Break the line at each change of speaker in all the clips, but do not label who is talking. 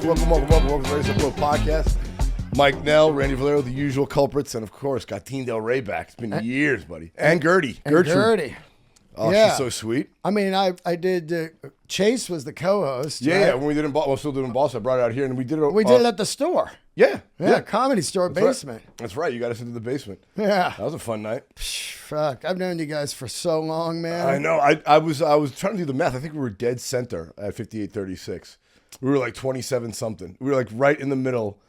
welcome to the Race Up Road podcast. Mike Nell, Randy Valero, the usual culprits, and of course, got Teen Delray back. It's been years, buddy. And Gertie.
Gertie.
Oh,
yeah.
She's so sweet.
I mean, I did. Chase was the co-host.
Yeah,
right?
yeah. When we did it in Boston, still doing it in Boston, I brought it out here, and we did it.
We did it at the store.
Yeah,
Comedy store
That's
basement.
Right. That's right. You got us into the basement.
Yeah,
that was a fun night.
Fuck, I've known you guys for so long, man.
I know. I was trying to do the math. I think we were dead center at 5836. We were like 27 something. We were like right in the middle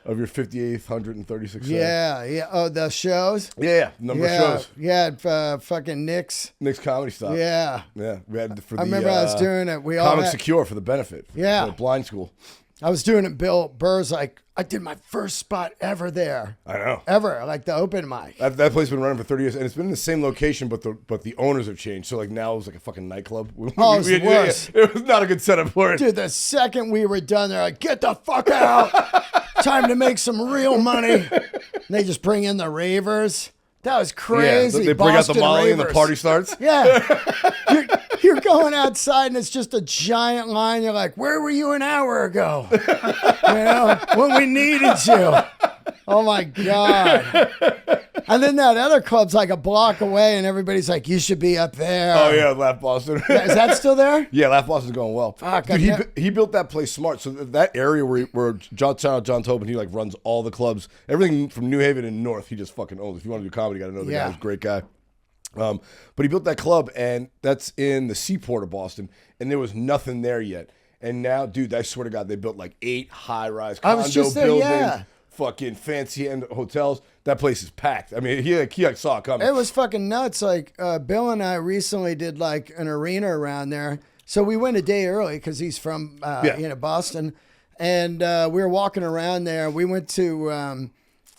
of your 58th, 136.
Yeah. Oh, the shows.
Yeah, number of shows.
Yeah, fucking Nick's
Comedy Stop.
Yeah.
We had for the.
I remember I was doing it. We all
Comic
had,
Secure for the benefit.
Yeah,
blind school.
I was doing it. Bill Burr's like, I did my first spot ever there.
I know.
Ever, like the open mic.
That place has been running for 30 years, and it's been in the same location, but the owners have changed. So like now it was like a fucking nightclub.
Oh, it's worse.
It was not a good setup for it.
Dude, the second we were done, they're like, get the fuck out. Time to make some real money. And they just bring in the ravers. That was crazy.
Yeah, they bring
Boston
out the Molly
ravers.
and the party starts.
Yeah. You're going outside and it's just a giant line. You're like, where were you an hour ago? When we needed you. Oh my God. And then that other club's like a block away and everybody's like, you should be up there.
Oh yeah, Laugh Boston.
Is that still there?
Yeah, Laugh Boston's going well.
Fuck,
dude, he built that place smart. So that area where John Tobin, he like runs all the clubs, everything from New Haven and North, he just fucking owns. If you want to do comedy, you got to know the guy. He's a great guy. But he built that club, and that's in the seaport of Boston, and there was nothing there yet. And now, dude, I swear to God, they built like 8 high-rise condo buildings, fucking fancy end hotels. That place is packed. I mean, he saw it coming.
It was fucking nuts. Like Bill and I recently did like an arena around there, so we went a day early because he's from Boston, and we were walking around there. We went to.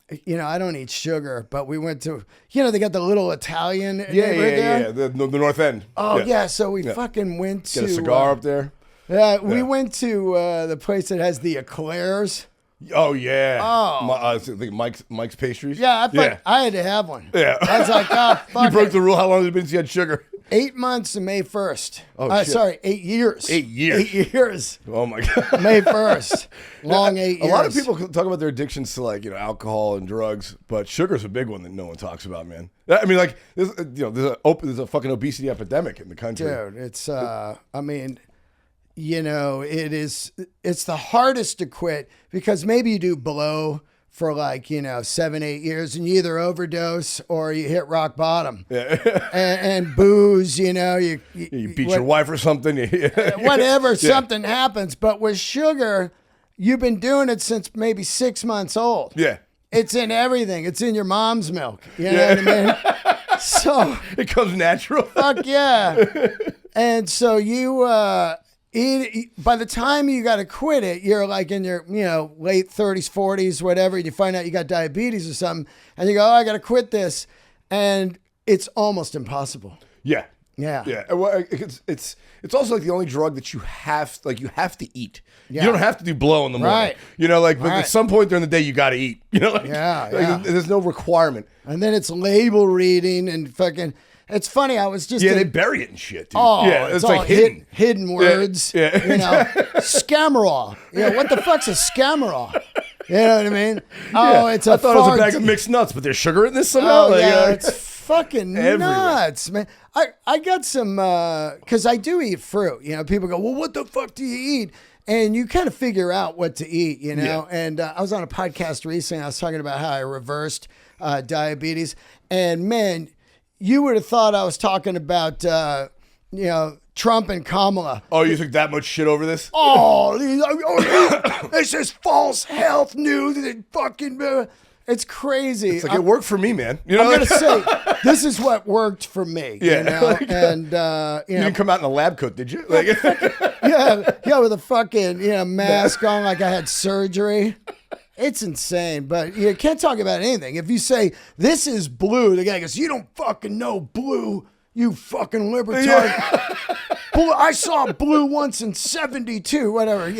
I don't eat sugar, but we went to, they got the little Italian neighborhood there.
The North End.
Oh, yeah. So we fucking went to.
Get a cigar up there.
Yeah, we went to the place that has the eclairs.
Oh, yeah.
Oh.
I think Mike's Pastries.
Yeah, I had to have one.
Yeah.
I was like, oh, fuck
You broke the rule. How long has it been since you had sugar?
8 months and May 1st.
Oh, shit.
Sorry, 8 years.
8 years.
8 years.
Oh, my God.
May 1st. Long 8 years.
A lot of people talk about their addictions to like, alcohol and drugs, but sugar's a big one that no one talks about, man. I mean, like, there's a fucking obesity epidemic in the country.
Dude, it's, it's the hardest to quit because maybe you do blow for like, 7-8 years and you either overdose or you hit rock bottom.
Yeah.
and booze, you
beat your wife or something.
Whatever, something happens. But with sugar, you've been doing it since maybe 6 months old.
Yeah.
It's in everything. It's in your mom's milk. You know what I mean? So
it comes natural.
Fuck yeah. And so you by the time you got to quit it, you're like in your, late 30s, 40s, whatever, and you find out you got diabetes or something, and you go, oh, I got to quit this. And it's almost impossible.
Yeah.
Yeah.
Yeah. Well, it's also like the only drug that you have to eat.
Yeah.
You don't have to do blow in the morning. Right. But at some point during the day you got to eat. There's no requirement.
And then it's label reading and fucking. It's funny. I was just
they bury it in shit, dude.
Oh,
yeah,
it's all
like hidden
words.
Yeah.
Scamarol. What the fuck's a Scamarol? You know what I mean? Oh, it's
I thought it was a bag of mixed nuts, but there's sugar in this somehow.
Oh, it's fucking nuts, man. I got some because I do eat fruit. People go, well, what the fuck do you eat? And you kind of figure out what to eat, Yeah. And I was on a podcast recently. I was talking about how I reversed diabetes, and man. You would have thought I was talking about, Trump and Kamala.
Oh, you took that much shit over this?
This is false health news. It's crazy.
It's like it worked for me, man.
I'm going to say, this is what worked for me.
Yeah.
You
didn't come out in a lab coat, did you?
Yeah, with a fucking mask on like I had surgery. It's insane, but you can't talk about anything. If you say, this is blue, the guy goes, you don't fucking know blue, you fucking libertarian. Blue, I saw blue once in 72, whatever,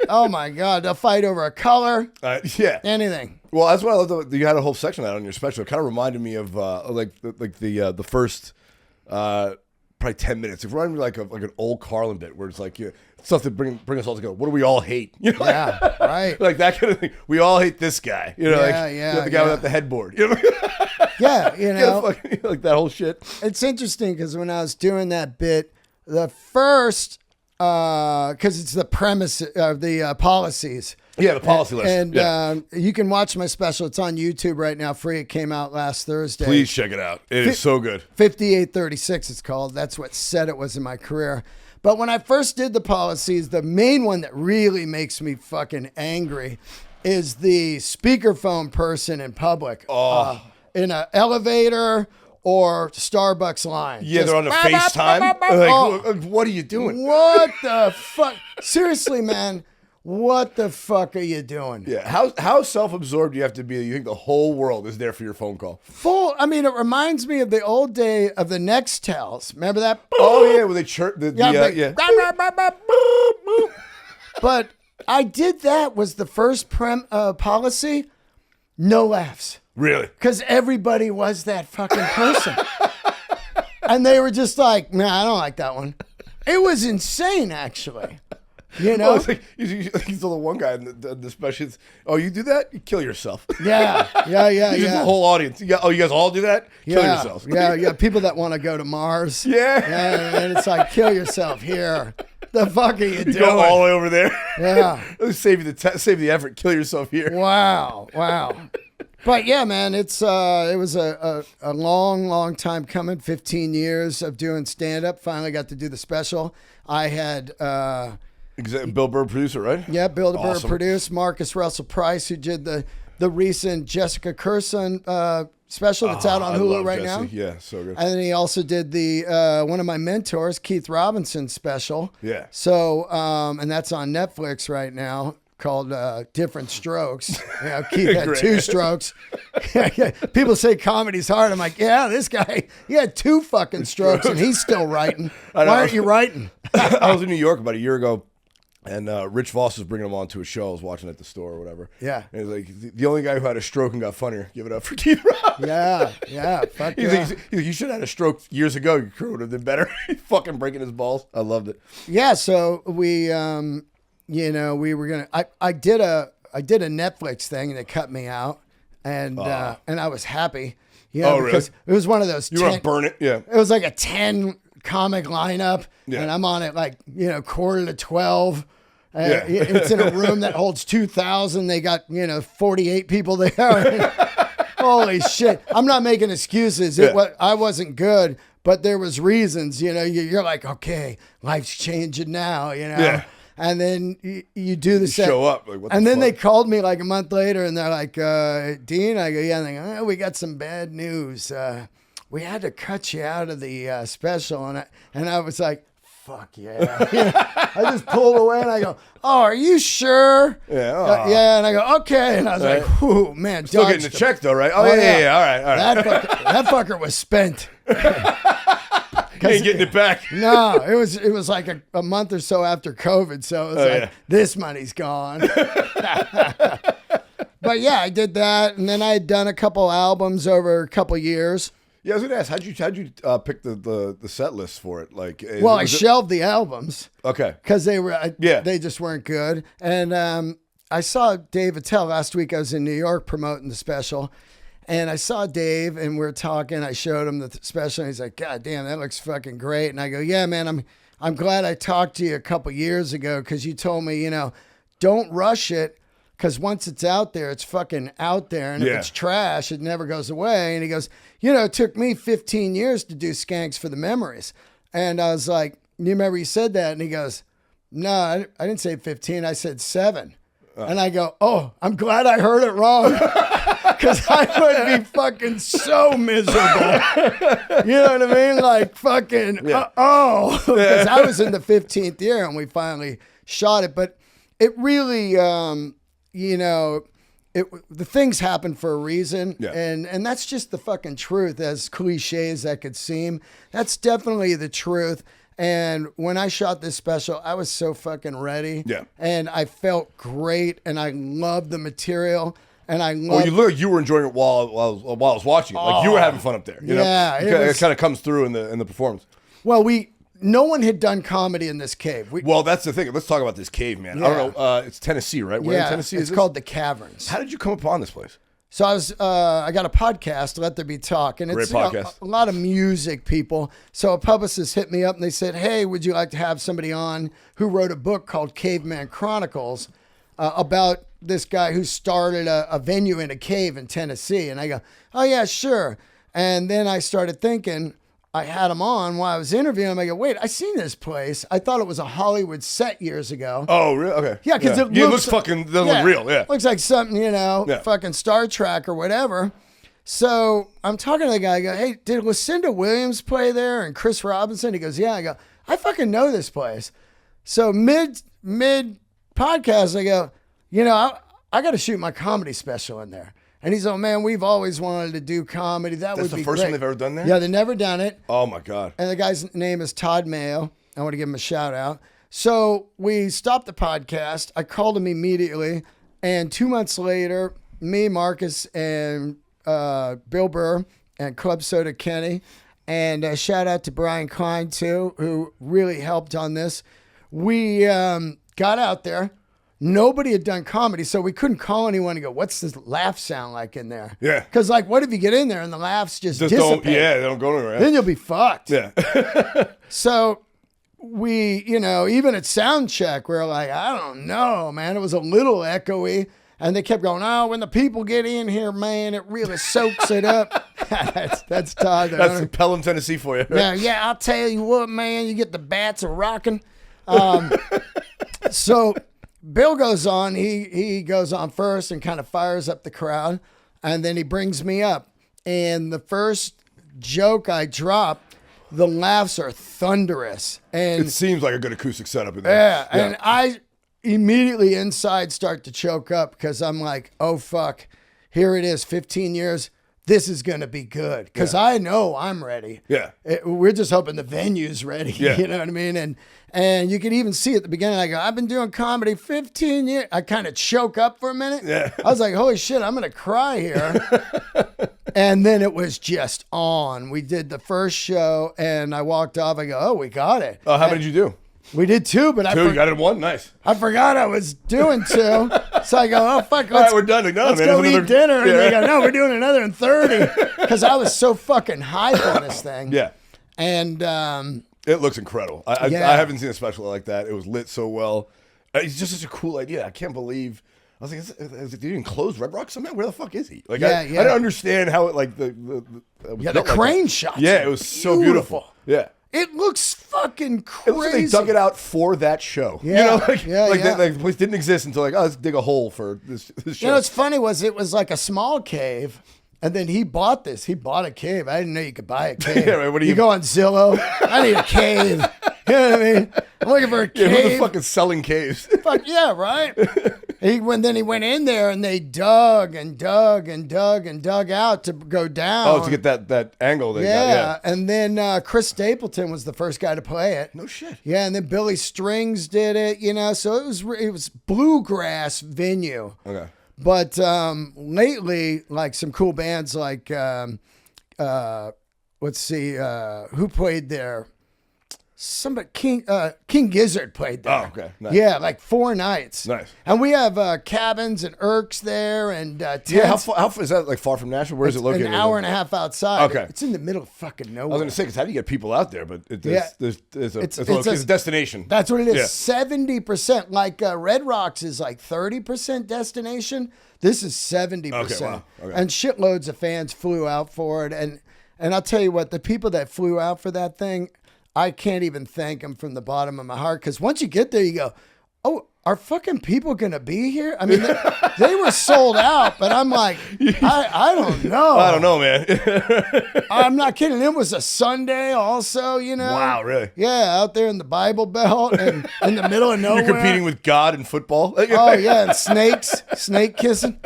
Oh, my God. They'll fight over a color.
Yeah.
Anything.
Well, that's what I love. You had a whole section of that on your special. It kind of reminded me of the first probably 10 minutes. If we're on like an old Carlin bit where it's like stuff that bring us all together. What do we all hate? You know,
yeah, right.
Like that kind of thing. We all hate this guy. You know, the guy without the headboard. You know?
Yeah, you know,
like that whole shit.
It's interesting because when I was doing that bit, the first, because it's the premise of the policies.
Yeah, the policy list.
And you can watch my special. It's on YouTube right now, free. It came out last Thursday.
Please check it out. It is so good.
5836 it's called. That's what said it was in my career. But when I first did the policies, the main one that really makes me fucking angry is the speakerphone person in public. In an elevator or Starbucks line.
Yeah, they're on the FaceTime. Like, what are you doing?
What the fuck? Seriously, man. What the fuck are you doing?
Yeah. How self-absorbed do you have to be that you think the whole world is there for your phone call?
I mean, it reminds me of the old day of the Nextels. Remember that?
Oh, yeah, where they chirp. Yeah.
But I did that was the first policy. No laughs.
Really?
Because everybody was that fucking person. And they were just like, nah, I don't like that one. It was insane, actually. You know?
Well, like, you told the one guy in the specials, oh, you do that? You kill yourself.
Yeah.
The whole audience. You guys all do that? Kill yourself.
Yeah. People that want to go to Mars.
Yeah.
And it's like, kill yourself here. The fuck are you doing?
Go all the way over there.
Yeah.
Save the effort. Kill yourself here.
Wow. But yeah, man, it was a long time coming. 15 years of doing stand up. Finally got to do the special. I had
Bill Burr producer, right?
Yeah, Bill Burr produced. Marcus Russell Price, who did the recent Jessica Curson special that's out on Hulu right now.
Yeah, so good.
And then he also did the one of my mentors, Keith Robinson's special.
Yeah.
So and that's on Netflix right now, called Different Strokes. Keith had 2 strokes. People say comedy's hard. I'm like, yeah, this guy, he had 2 fucking strokes and he's still writing. Why aren't you writing?
I was in New York about a year ago, and Rich Voss was bringing him on to a show. I was watching at the store or whatever.
Yeah.
And he's like, the only guy who had a stroke and got funnier. Give it up for Keith Rock.
Yeah. Fuck
he's like, you should have had a stroke years ago. Your career would have been better. Fucking breaking his balls. I loved it.
Yeah, so we... we were gonna. I did a Netflix thing and it cut me out, and I was happy. Because
really?
It was one of those.
You want to burn it? Yeah.
It was like a 10 comic lineup,
yeah.
And I'm on it like 11:45. It's in a room that holds 2,000. They got 48 people there. Holy shit! I'm not making excuses. I wasn't good, but there was reasons. You're like, okay, life's changing now.
Yeah.
And then you do the set.
Show up. Like, what
and
the
then
fuck?
they called me like a month later and they're like, Dean, I go, yeah. And they go, we got some bad news. We had to cut you out of the special. And I was like, fuck yeah. I just pulled away and I go, oh, are you sure?
Yeah.
Yeah. And I go, okay. And I was like, whew, man.
Still getting the check though, right? Oh, yeah. All right.
That fucker was spent.
You ain't getting it back.
No, it was like a month or so after COVID, so it was this money's gone. But yeah, I did that, and then I had done a couple albums over a couple years.
Yeah, I was gonna ask, how'd you pick the set list for it? Like,
I shelved the albums.
Okay,
because they just weren't good, and I saw Dave Attell last week. I was in New York promoting the special. And I saw Dave and we're talking. I showed him the special and he's like, God damn, that looks fucking great. And I go, yeah, man, I'm glad I talked to you a couple years ago because you told me, don't rush it because once it's out there, it's fucking out there. And if it's trash, it never goes away. And he goes, it took me 15 years to do Skanks for the Memories. And I was like, you remember you said that? And he goes, no, I didn't say 15. I said 7. And I go, oh, I'm glad I heard it wrong. Because I would be fucking so miserable. You know what I mean? Like fucking, because I was in the 15th year and we finally shot it. But it really, the things happen for a reason.
Yeah.
And that's just the fucking truth, as cliche as that could seem. That's definitely the truth. And when I shot this special, I was so fucking ready.
Yeah.
And I felt great and I loved the material. And I loved...
Well, you look like you were enjoying it while I was watching it. Like you were having fun up there. You know? It kind of comes through in the performance.
Well, no one had done comedy in this cave.
Well, that's the thing. Let's talk about this cave, man.
Yeah.
I don't know. It's Tennessee, right? Where in Tennessee is
it's
this?
called the Caverns.
How did you come upon this place?
So I got a podcast, Let There Be Talk, and it's
Great podcast.
A lot of music people. So a publicist hit me up and they said, hey, would you like to have somebody on who wrote a book called Caveman Chronicles about this guy who started a venue in a cave in Tennessee? And I go, oh yeah, sure. And then I started thinking, I had him on while I was interviewing him. I go, wait, I seen this place. I thought it was a Hollywood set years ago.
Oh, really? Okay.
Yeah, because
it looks fucking doesn't look real. Yeah,
looks like something, fucking Star Trek or whatever. So I'm talking to the guy. I go, hey, did Lucinda Williams play there and Chris Robinson? He goes, yeah. I go, I fucking know this place. So mid podcast, I go, I got to shoot my comedy special in there. And he's like, man, we've always wanted to do comedy. That's would be
the first
great.
one they've ever done there?
Yeah, they've never done it.
Oh, my God.
And the guy's name is Todd Mayo. I want to give him a shout out. So we stopped the podcast. I called him immediately. And 2 months later, me, Marcus, and Bill Burr, and Club Soda Kenny, and shout out to Brian Klein, too, who really helped on this. We got out there. Nobody had done comedy, so we couldn't call anyone and go, what's this laugh sound like in there?
Yeah.
Because, what if you get in there and the laughs just dissipate?
They don't go anywhere.
Then you'll be fucked.
Yeah.
So we, even at sound check, we were like, I don't know, man. It was a little echoey. And they kept going, oh, when the people get in here, man, it really soaks it up. that's Todd.
That's Pelham, Tennessee for you.
Yeah, I'll tell you what, man, you get the bats a rocking. So Bill goes on. He goes on first and kind of fires up the crowd. And then he brings me up. And the first joke I drop, the laughs are thunderous. And
it seems like a good acoustic setup in there.
Yeah, and I immediately inside start to choke up because I'm like, oh, fuck. Here it is, 15 years. This is going to be good because I know I'm ready.
Yeah.
We're just hoping the venue's ready.
Yeah.
You know what I mean? And you can even see at the beginning, I go, I've been doing comedy 15 years. I kind of choke up for a minute.
Yeah.
I was like, holy shit, I'm going to cry here. And then it was just on. We did the first show and I walked off. I go, oh, we got it.
Oh, how many did you do?
We did two, but
you got it in one? Nice.
I forgot I was doing two. So I go, oh, fuck.
All right, we're done.
Let's go eat dinner. And they go, no, we're doing another in 30. Because I was so fucking hype on this thing.
Yeah.
And
it looks incredible. I haven't seen a special like that. It was lit so well. It's just such a cool idea. I can't believe. I was like, did he even close Red Rock somehow? Where the fuck is he? Like, I didn't understand how it, like,
the crane shots.
Yeah, it was so beautiful. Yeah.
It looks fucking crazy.
It looks like they dug it out for that show.
Yeah.
The place didn't exist until let's dig a hole for this show.
What's funny was it was like a small cave, and then he bought this. He bought a cave. I didn't know you could buy a cave.
Yeah, right,
you go on Zillow. I need a cave. You know what I mean? I'm looking for a cave.
Yeah, who the fuck is selling caves?
Fuck yeah, right? Then he went in there and they dug and dug and dug and dug out to go down.
Oh, to get that angle. Yeah.
And then Chris Stapleton was the first guy to play it.
No shit.
Yeah, and then Billy Strings did it. So it was bluegrass venue.
Okay.
But lately, like some cool bands like let's see, who played there? Somebody, King Gizzard played there.
Oh, okay. Nice.
Yeah, like 4 nights.
Nice.
And we have cabins and irks there and tents.
Yeah, how far is that? Like far from Nashville? Where is it located?
An hour and a half outside.
Okay.
It's in the middle of fucking nowhere.
I was going to say, because how do you get people out there? But it's a destination.
That's what it is.
Yeah.
70%. Like Red Rocks is like 30% destination. This is 70%.
Okay, wow. Okay.
And shitloads of fans flew out for it. And I'll tell you what, the people that flew out for that thing, I can't even thank them from the bottom of my heart. Because once you get there, you go, oh, are fucking people going to be here? I mean, they were sold out, but I'm like, I don't know.
I don't know, man.
I'm not kidding. It was a Sunday also,
Wow, really?
Yeah, out there in the Bible Belt and in the middle of nowhere.
You're competing with God in football?
Oh, yeah, and snake kissing.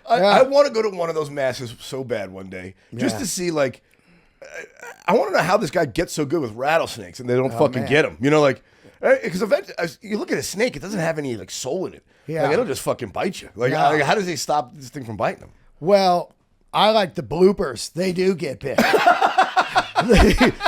I want to go to one of those masses so bad one day, just to see, like, I want to know how this guy gets so good with rattlesnakes and they don't fucking get him. Because you look at a snake, it doesn't have any like soul in it.
Yeah.
Like, it'll just fucking bite you. Like, how does he stop this thing from biting him?
Well, I like the bloopers. They do get big.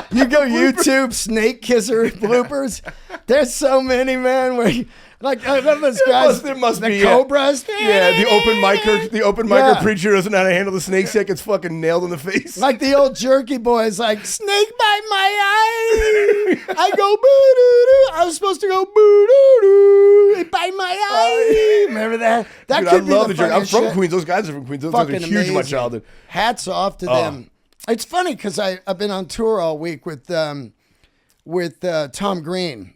You go YouTube snake kisser bloopers. There's so many, man. Where I love those guys.
There must
the
be
cobras.
Yeah, the open micer preacher doesn't know how to handle the snake yet, gets fucking nailed in the face.
Like the old jerky boys, like snake bite my eye. I go boo doo doo. I was supposed to go boo doo doo. It bite my eye. Remember that? That
Dude,
could
I
be
love
the
the jerky. I'm from
shit.
Queens. Those guys are from Queens. Those guys are
Fucking
huge in my
amazing.
childhood.
Hats off to them. It's funny because I've been on tour all week with Tom Green.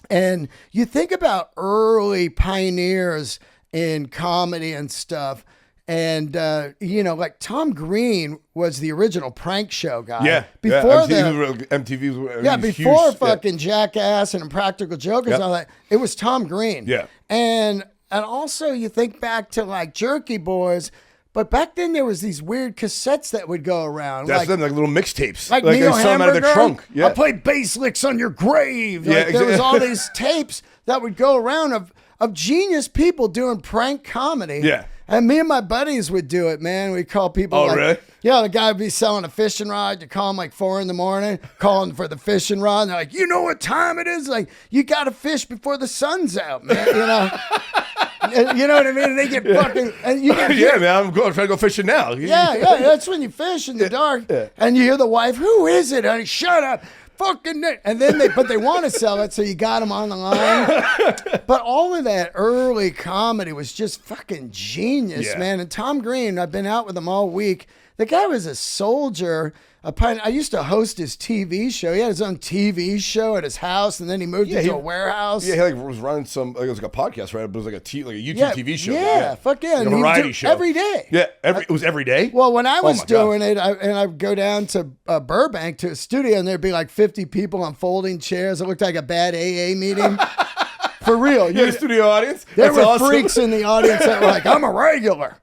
And you think about early pioneers in comedy and stuff. And, like Tom Green was the original prank show guy.
Yeah.
Before
MTV was
before
huge.
fucking Jackass and Impractical Jokers and all that, it was Tom Green.
Yeah.
And also you think back to like Jerky Boys, but back then there was these weird cassettes that would go around.
That's them, like little mixtapes.
Like
they
Neil
sell them out of their
Hamburger.
trunk. Yeah.
I'll play bass licks on your grave.
Yeah,
Like, there was all these tapes that would go around of genius people doing prank comedy.
Yeah.
And me and my buddies would do it, man. We'd call people.
Oh,
like,
really?
Yeah, the guy would be selling a fishing rod. You call him like 4 a.m, calling for the fishing rod. And they're like, you know what time it is? Like, you got to fish before the sun's out, man. You know what I mean? And they get fucking. And you get,
Yeah, man, I'm trying to go fishing now.
yeah. That's when you fish in the dark.
Yeah.
And you hear the wife, who is it, honey? Shut up. Fucking. And then they want to sell it, so you got them on the line. But all of that early comedy was just fucking genius, man. And Tom Green, I've been out with him all week. The guy was a soldier. I used to host his TV show. He had his own TV show at his house, and then he moved into a warehouse.
Yeah, he was running some. It was like a podcast, right? But it was like a YouTube TV show.
Yeah, fuck yeah,
like a variety show
every day.
Yeah, it was every day.
Well, when I was doing it, I'd go down to Burbank to a studio, and there'd be like 50 people on folding chairs. It looked like a bad AA meeting. For real.
You had a studio audience?
There
That's
were
awesome.
freaks in the audience that were like, I'm a regular.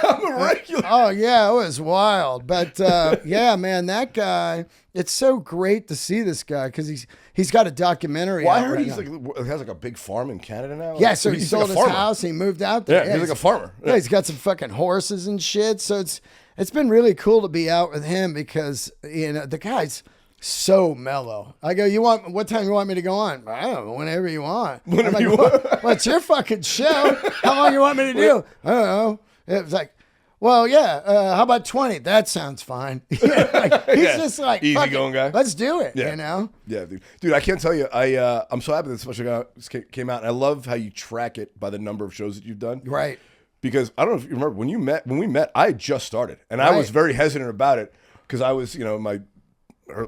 I'm a regular.
Oh, yeah, it was wild. But, yeah, man, that guy, it's so great to see this guy because he's got a documentary
Well, I
out
heard
right
he
now.
has like a big farm in Canada now.
Yeah, so he
he's
sold
like
his house. He moved out there.
Yeah, he's like a farmer.
Yeah, he's got some fucking horses and shit. So it's been really cool to be out with him because, the guy's so mellow. I go, what time you want me to go on? I don't know, whenever you want.
Whenever you want.
Well, it's your fucking show. How long you want me to do? I don't know. It was like, well, yeah, how about 20? That sounds fine. He's just like,
easygoing guy.
Let's do it,
Yeah, dude, I can't tell you. I'm so happy that this special came out, and I love how you track it by the number of shows that you've done.
Right.
Because I don't know if you remember when we met, I had just started, and I was very hesitant about it because I was, my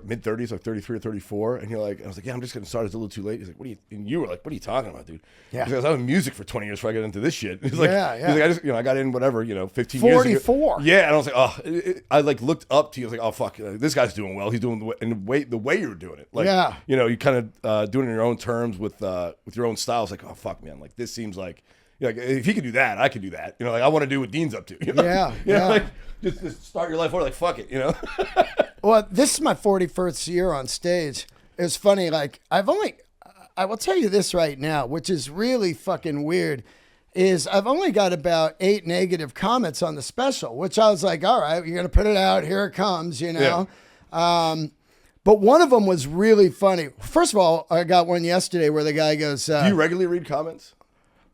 mid 30s, like 33 or 34, and I was like, yeah, I'm just getting started. It's a little too late. He's like, and you were like, what are you talking about, dude?
Yeah.
Because I was in music for 20 years before I got into this shit. He's like, he's like, I got in 15 years
44.
Yeah, and I was like, I like looked up to you. I was like, oh fuck, this guy's doing well. He's doing the way you're doing it. Like, you kind of doing it in your own terms with your own style. It's like, oh fuck, man, like this seems like. Like if he could do that, I could do that. Like I want to do what Dean's up to.
Yeah.
Like just start your life over. Like fuck it.
Well, this is my 41st year on stage. It was funny. Like I will tell you this right now, which is really fucking weird, is I've only got about 8 negative comments on the special, which I was like, all right, you're gonna put it out. Here it comes. Yeah. But one of them was really funny. First of all, I got one yesterday where the guy goes,
do you regularly read comments?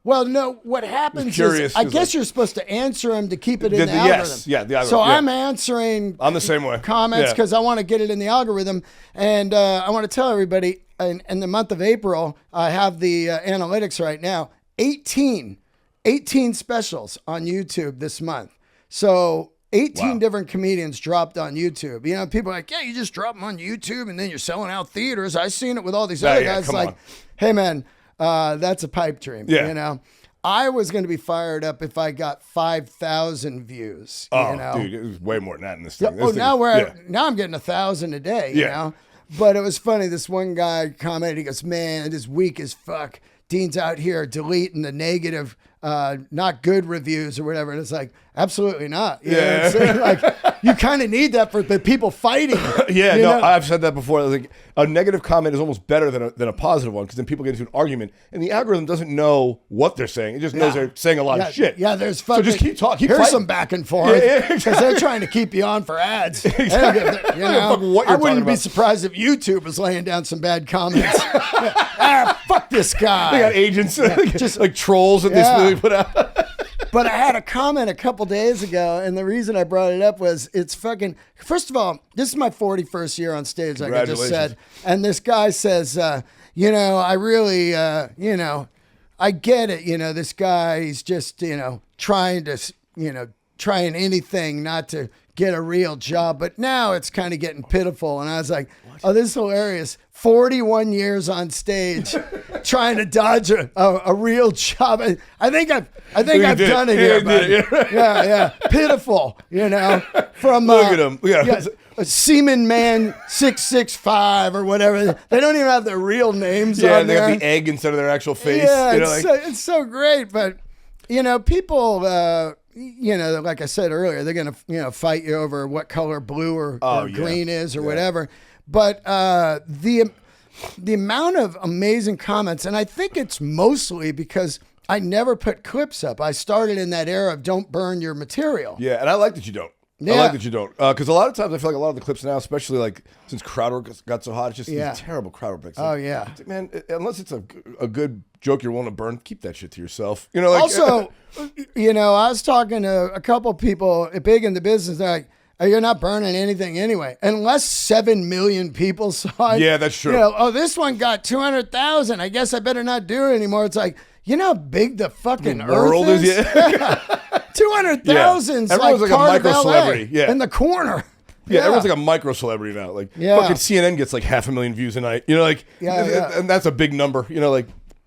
Well, no, what happens is, I guess you're supposed to answer them to keep it in the algorithm.
Yes, the algorithm.
So I'm answering
I'm the same way.
Comments because I want to get it in the algorithm. And I want to tell everybody, in the month of April, I have the analytics right now, 18 specials on YouTube this month. So 18 different comedians dropped on YouTube. People are like, yeah, you just drop them on YouTube and then you're selling out theaters. I've seen it with all these other guys. Like, hey, man. That's a pipe dream. Yeah. I was going to be fired up if I got 5,000 views.
Dude, it was way more than that in this thing.
Now I'm getting 1,000 a day. You know, but it was funny. This one guy commented. He goes, "Man, it is weak as fuck. Dean's out here deleting the negative not good reviews or whatever. And it's like, absolutely not. You know what I'm saying? Like, you kind of need that for the people fighting.
Yeah, no, I've said that before. Like, a negative comment is almost better than a positive one, because then people get into an argument, and the algorithm doesn't know what they're saying. It just knows they're saying a lot of shit.
Yeah, there's fucking.
So just keep talking.
Here's some back and forth. Because they're trying to keep you on for ads.
Exactly.
I wouldn't be surprised if YouTube was laying down some bad comments. Fuck this guy.
They got agents, just like trolls that they put out.
But I had a comment a couple days ago, and the reason I brought it up was it's fucking. First of all, this is my 41st year on stage, like I just said, and this guy says, I really, I get it. This guy, he's just, trying anything not to get a real job, but now it's kind of getting pitiful. And I was like, oh, this is hilarious. 41 years on stage trying to dodge a real job. I think I've done it here, buddy. Yeah. Pitiful, from
look at him.
A Seaman Man 665 or whatever. They don't even have their real names on
they
there.
got the egg instead of their actual face.
Yeah, it's so great. But, people, like I said earlier, they're going to, fight you over what color blue or green is or whatever. But the amount of amazing comments, and I think it's mostly because I never put clips up. I started in that era of don't burn your material.
Yeah, and I like that you don't. Yeah. I like that you don't. Because a lot of times I feel like a lot of the clips now, especially like since crowd work got so hot, it's just these terrible crowd work.
Oh, yeah.
Man, unless it's a good joke you're willing to burn, keep that shit to yourself.
Also, I was talking to a couple people big in the business. They're like, you're not burning anything anyway, unless 7 million people saw it.
Yeah, that's true.
This one got 200,000. I guess I better not do it anymore. It's like, how big the fucking
world
earth is? 200,000's
everyone's like a micro celebrity.
In the corner.
Yeah, everyone's like a micro celebrity now. Like fucking CNN gets like 500,000 views a night. And that's a big number.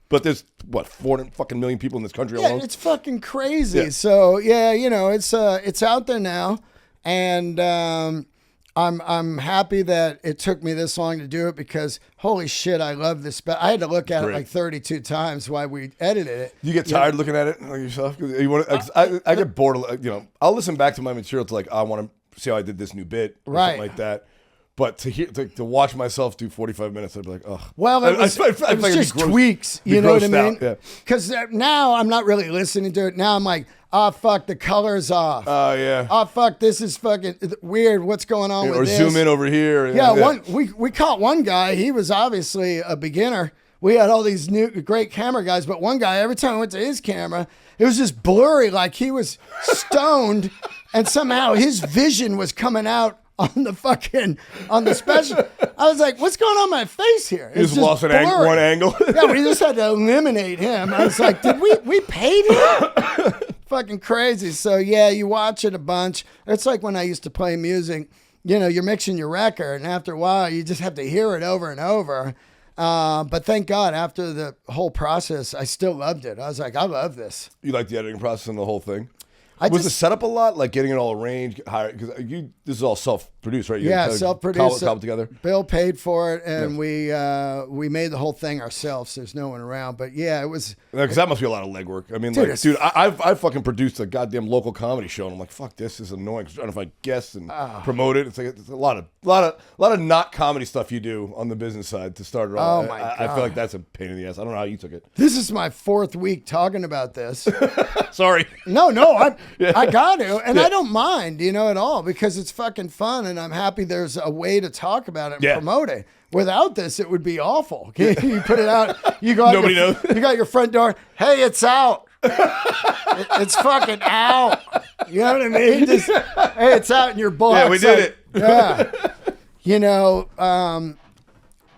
But there's 400 fucking million people in this country alone.
Yeah, it's fucking crazy. Yeah. So it's out there now. And I'm happy that it took me this long to do it, because holy shit, I love this. But I had to look at it like 32 times while we edited it.
You get tired looking at it like yourself? I get bored. I'll listen back to my material to I want to see how I did this new bit, or something like that. But to watch myself do 45 minutes, I'd be like, oh.
Well, it was just tweaks. You know what I mean? Because now I'm not really listening to it. Now I'm like, oh, fuck, the color's off.
Oh, yeah.
Oh, fuck, this is fucking weird. What's going on with this?
Or zoom in over here.
Yeah, we caught one guy. He was obviously a beginner. We had all these new great camera guys, but one guy, every time I went to his camera, it was just blurry, like he was stoned, and somehow his vision was coming out on the special. I was like, what's going on my face here?
You just lost one angle.
Yeah, we just had to eliminate him. I was like, did we paid him? Fucking crazy. So yeah, you watch it a bunch. It's like when I used to play music, you're mixing your record, and after a while you just have to hear it over and over. But thank God, after the whole process, I still loved it. I was like, I love this.
You like the editing process and the whole thing? Was the setup a lot, like getting it all arranged? Because this is all self-produced, right?
Self-produced.
Cobble together.
Bill paid for it, and we made the whole thing ourselves. There's no one around, but yeah, it was.
Because that must be a lot of legwork. I mean, dude, I fucking produced a goddamn local comedy show, and I'm like, fuck, this is annoying. I'm trying to find guests and promote it. It's like it's a lot of not comedy stuff you do on the business side to start it off.
Oh my God.
I feel like that's a pain in the ass. I don't know how you took it.
This is my 4th week talking about this.
Sorry.
No, I got to, and I don't mind, at all, because it's fucking fun, and I'm happy there's a way to talk about it and promote it. Without this, it would be awful. You put it out, you go.
Nobody knows.
You got your front door. Hey, it's out. It's fucking out. You know what I mean? Just, hey, it's out in your box.
Yeah, we did it.
Yeah.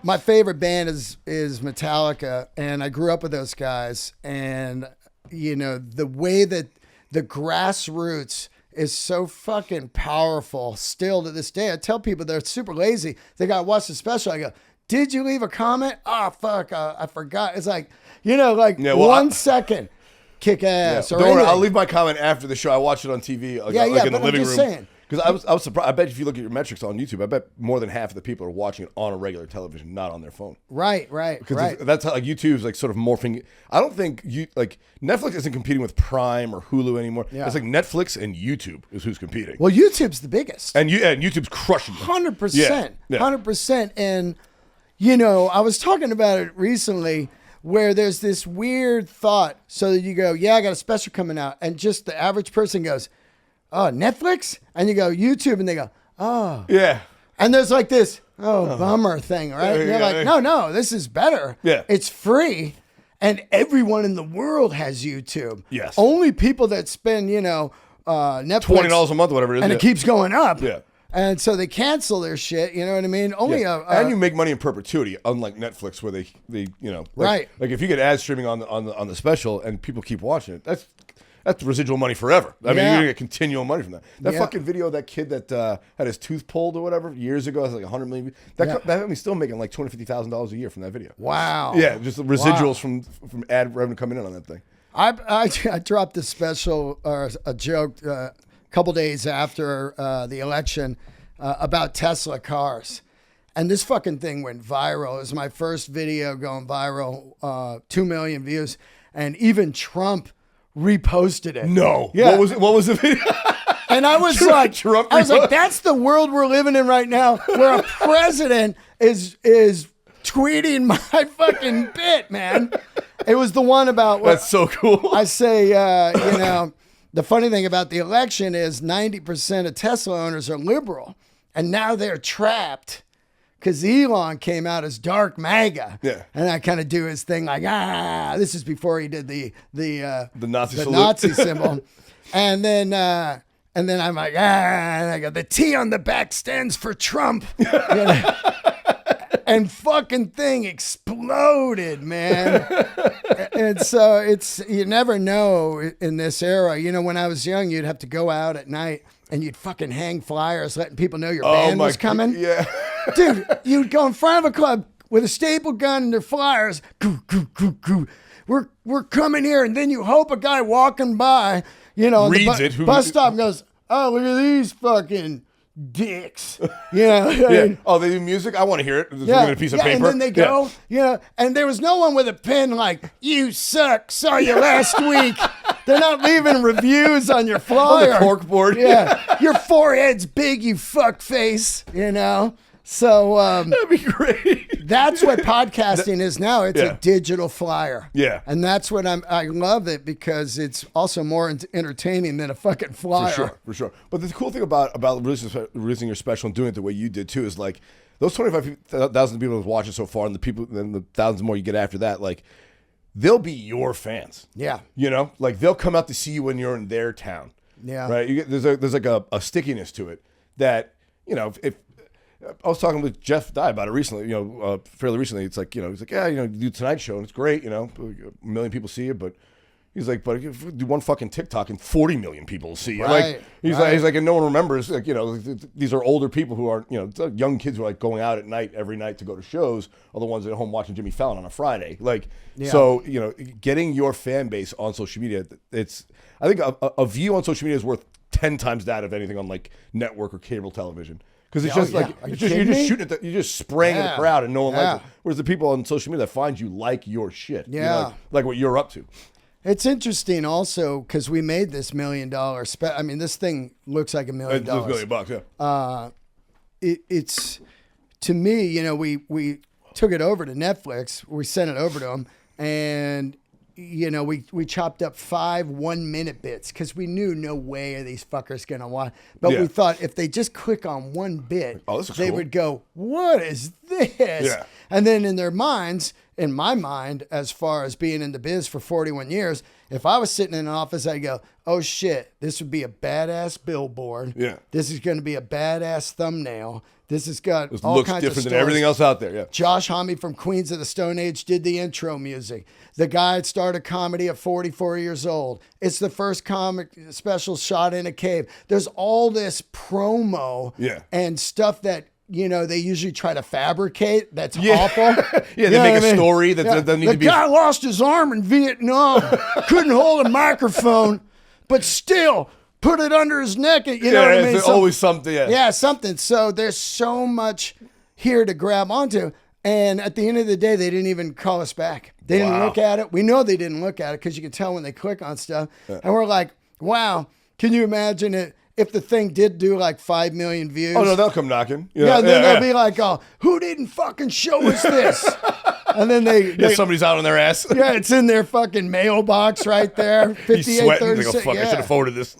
My favorite band is Metallica, and I grew up with those guys, and the way that the grassroots is so fucking powerful still to this day. I tell people they're super lazy. They got to watch the special. I go, did you leave a comment? Oh, fuck, I forgot. It's like, 1 second, kick ass.
Yeah. Don't worry, I'll leave my comment after the show. I watch it on TV, in the living room. Saying. Because I was surprised. I bet if you look at your metrics on YouTube, I bet more than half of the people are watching it on a regular television, not on their phone.
Right.
Because that's how like YouTube's like sort of morphing. I don't think Netflix isn't competing with Prime or Hulu anymore. Yeah. It's like Netflix and YouTube is who's competing.
Well, YouTube's the biggest,
and YouTube's crushing it.
100%, 100%. And I was talking about it recently, where there's this weird thought. So that you go, I got a special coming out, and just the average person goes, oh, Netflix? And you go, YouTube, and they go, oh.
Yeah.
And there's like this, bummer thing, right? And you're like, no, this is better.
Yeah.
It's free, and everyone in the world has YouTube.
Yes.
Only people that spend, Netflix.
$20 a month, whatever it is.
And it keeps going up.
Yeah.
And so they cancel their shit, you know what I mean?
And you make money in perpetuity, unlike Netflix, where they
right.
Like if you get ads streaming on the special and people keep watching it, that's residual money forever. I mean, you're gonna get continual money from that. That fucking video of that kid that had his tooth pulled or whatever years ago, it's like 100 million. That company's still making like $250,000 a year from that video.
Wow.
Yeah, just the residuals from ad revenue coming in on that thing.
I dropped a special or a joke a couple days after the election about Tesla cars. And this fucking thing went viral. It was my first video going viral, 2 million views. And even Trump reposted it.
No.
Yeah.
What was the video?
And I was like, that's the world we're living in right now, where a president is tweeting my fucking bit, man. It was the one about
that's so cool.
I say, the funny thing about the election is 90% of Tesla owners are liberal, and now they're trapped because Elon came out as dark MAGA.
Yeah.
And I kind of do his thing like, this is before he did the
Nazi
symbol. And then I'm like, and I go, the T on the back stands for Trump. And fucking thing exploded, man. And so you never know in this era. When I was young, you'd have to go out at night and you'd fucking hang flyers letting people know your band was coming.
Yeah.
Dude, you'd go in front of a club with a staple gun and their flyers. Goo, goo, goo, goo. We're coming here. And then you hope a guy walking by,
reads
bus stop and goes, oh, look at these fucking dicks.
Yeah. Oh, they do music? I want to hear it. Just a piece of paper.
And then they go, and there was no one with a pen like, you suck, saw you last week. They're not leaving reviews on your flyer.
On the corkboard.
Yeah. Your forehead's big, you fuck face, So
that'd be great.
That's what podcasting is now. It's a digital flyer.
Yeah.
And that's what I love it because it's also more entertaining than a fucking flyer.
For sure. But the cool thing about releasing your special and doing it the way you did too is like those 25,000 people who've watched it so far and the thousands more you get after that, like they'll be your fans.
Yeah.
Like they'll come out to see you when you're in their town.
Yeah.
Right. There's like a stickiness to it that, if I was talking with Jeff Dye about it recently, fairly recently. It's like, he's like, you do Tonight Show and it's great, a million people see it, but he's like, but if you do one fucking TikTok and 40 million people will see it.
Right,
he's like, and no one remembers, like, these are older people who are, young kids who are like going out at night, every night to go to shows are the ones at home watching Jimmy Fallon on a Friday. So, getting your fan base on social media, I think a view on social media is worth 10 times that of anything on like network or cable television. Because it's just you're just shooting at you're just spraying at the crowd and no one likes it. Whereas the people on social media that find you like your shit.
Yeah.
Like what you're up to.
It's interesting also because we made this $1 million this thing looks like $1 million.
It looks $1 million, yeah.
It's to me, we took it over to Netflix. We sent it over to them, and we chopped up 5 1-minute bits because we knew no way are these fuckers gonna watch. But we thought if they just click on one bit, they would go, "What is this?"
Yeah.
And then in their minds, in my mind, as far as being in the biz for 41 years, if I was sitting in an office, I'd go, "Oh shit, this would be a badass billboard.
Yeah,
this is going to be a badass thumbnail. This has got
this
all
looks
kinds
different
of
than everything else out there." Yeah.
Josh Homme from Queens of the Stone Age did the intro music. The guy had started comedy at 44 years old. It's the first comic special shot in a cave. There's all this promo and stuff that they usually try to fabricate. That's awful.
They make a story that doesn't need to be.
The guy lost his arm in Vietnam, couldn't hold a microphone, but still put it under his neck. You know what I mean?
There's always something.
Yeah, something. So there's so much here to grab onto. And at the end of the day, they didn't even call us back. They didn't look at it. We know they didn't look at it because you can tell when they click on stuff. And we're like, wow, can you imagine it? If the thing did do like 5 million views.
Oh, no, they'll come knocking.
Yeah, and then they'll be like, oh, who didn't fucking show us this? And then
somebody's out on their ass.
Yeah, it's in their fucking mailbox right there. 5836.
He's fuck, I should have forwarded this.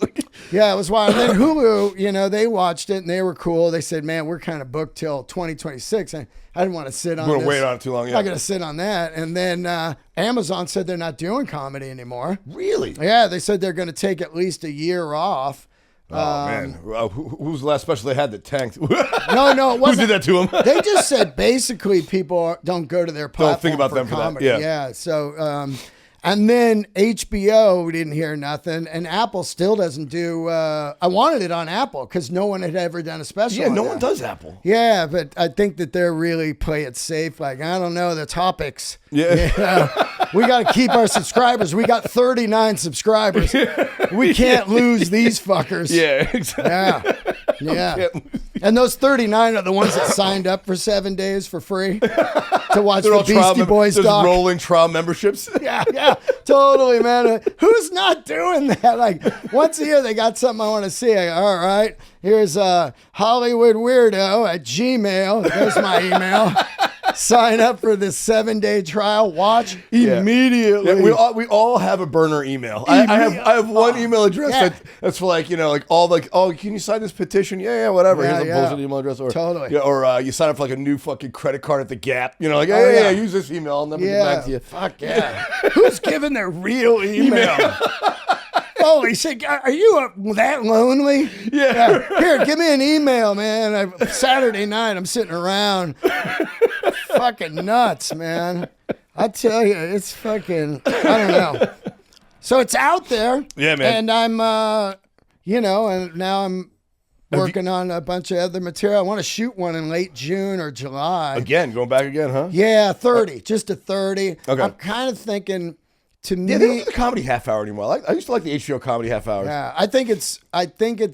Yeah, it was wild. And then Hulu, they watched it and they were cool. They said, man, we're kind of booked till 2026. And I didn't want to sit on this.
We're going to wait on it too long.
I'm not going to sit on that. And then Amazon said they're not doing comedy anymore.
Really?
Yeah, they said they're going to take at least a year off.
Oh, man. Who's the last special they had that tanked?
No, it wasn't.
Who did that to him?
They just said basically people don't go to their platform
Don't think about
for
them
comedy.
for that. Yeah.
So, and then HBO, we didn't hear nothing. And Apple still doesn't do, I wanted it on Apple because no one had ever done a special.
Yeah,
on
no
that.
one does Apple.
Yeah, but I think that they're really play it safe. Like, I don't know, the topics.
Yeah.
We got to keep our subscribers. We got 39 subscribers. We can't lose these fuckers.
Yeah, exactly.
Yeah. And those 39 are the ones that signed up for 7 days for free to watch the Beastie Boys doc.
Rolling trial memberships.
Yeah, totally, man. Who's not doing that? Like, once a year, they got something I want to see. All right, here's Hollywood Weirdo at Gmail. There's my email. Sign up for this 7-day trial. Watch immediately.
Yeah, we all have a burner email. I have one email address that's for can you sign this petition? Yeah, whatever. Here's a bullshit email address. Or,
totally.
Yeah, or you sign up for like a new fucking credit card at the Gap. Use this email. I'll never get back to you.
Fuck yeah. Who's giving their real email? Holy shit, are you that lonely?
Yeah.
Here, give me an email, man. Saturday night, I'm sitting around. Fucking nuts, man. I tell you, it's fucking, I don't know. So it's out there.
Yeah, man.
And I'm, and now I'm working on a bunch of other material. I want to shoot one in late June or July.
Again, going back again, huh?
Yeah, 30, just a 30.
Okay.
I'm kind of thinking... To me,
they don't do the comedy half hour anymore. I used to like the HBO comedy half hours.
Yeah, I think it's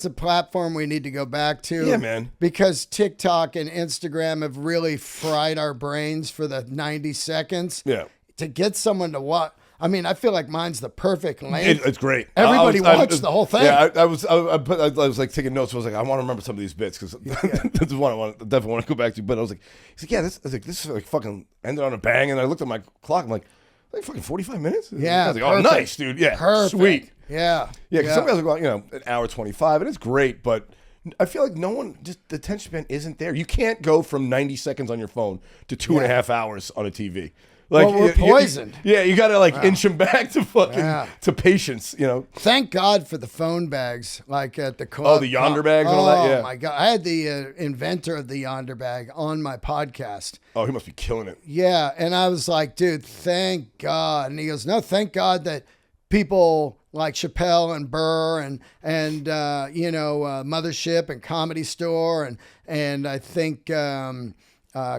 a platform we need to go back to.
Yeah, man.
Because TikTok and Instagram have really fried our brains for the 90 seconds.
Yeah.
To get someone to watch. I mean, I feel like mine's the perfect length.
It's great.
Everybody watched the whole thing.
Yeah, I was like taking notes. I was like, I want to remember some of these bits because that's one I definitely want to go back to. But I was like, he's like, yeah, this is like fucking ended on a bang. And I looked at my clock. I'm like fucking 45 minutes?
Yeah.
I was like, oh, nice, dude. Yeah.
Perfect.
Sweet.
Yeah.
Yeah, because some guys are going, an hour 25, and it's great, but I feel like the attention span isn't there. You can't go from 90 seconds on your phone to 2.5 hours on a TV. Like,
well, we're poisoned.
You got to inch them back to to patience,
Thank God for the phone bags, like at the club.
Oh, the Yonder bags and all that? Yeah.
Oh, my God. I had the inventor of the Yonder bag on my podcast.
Oh, he must be killing it.
Yeah, and I was like, dude, thank God. And he goes, no, thank God that people like Chappelle and Burr and Mothership and Comedy Store and I think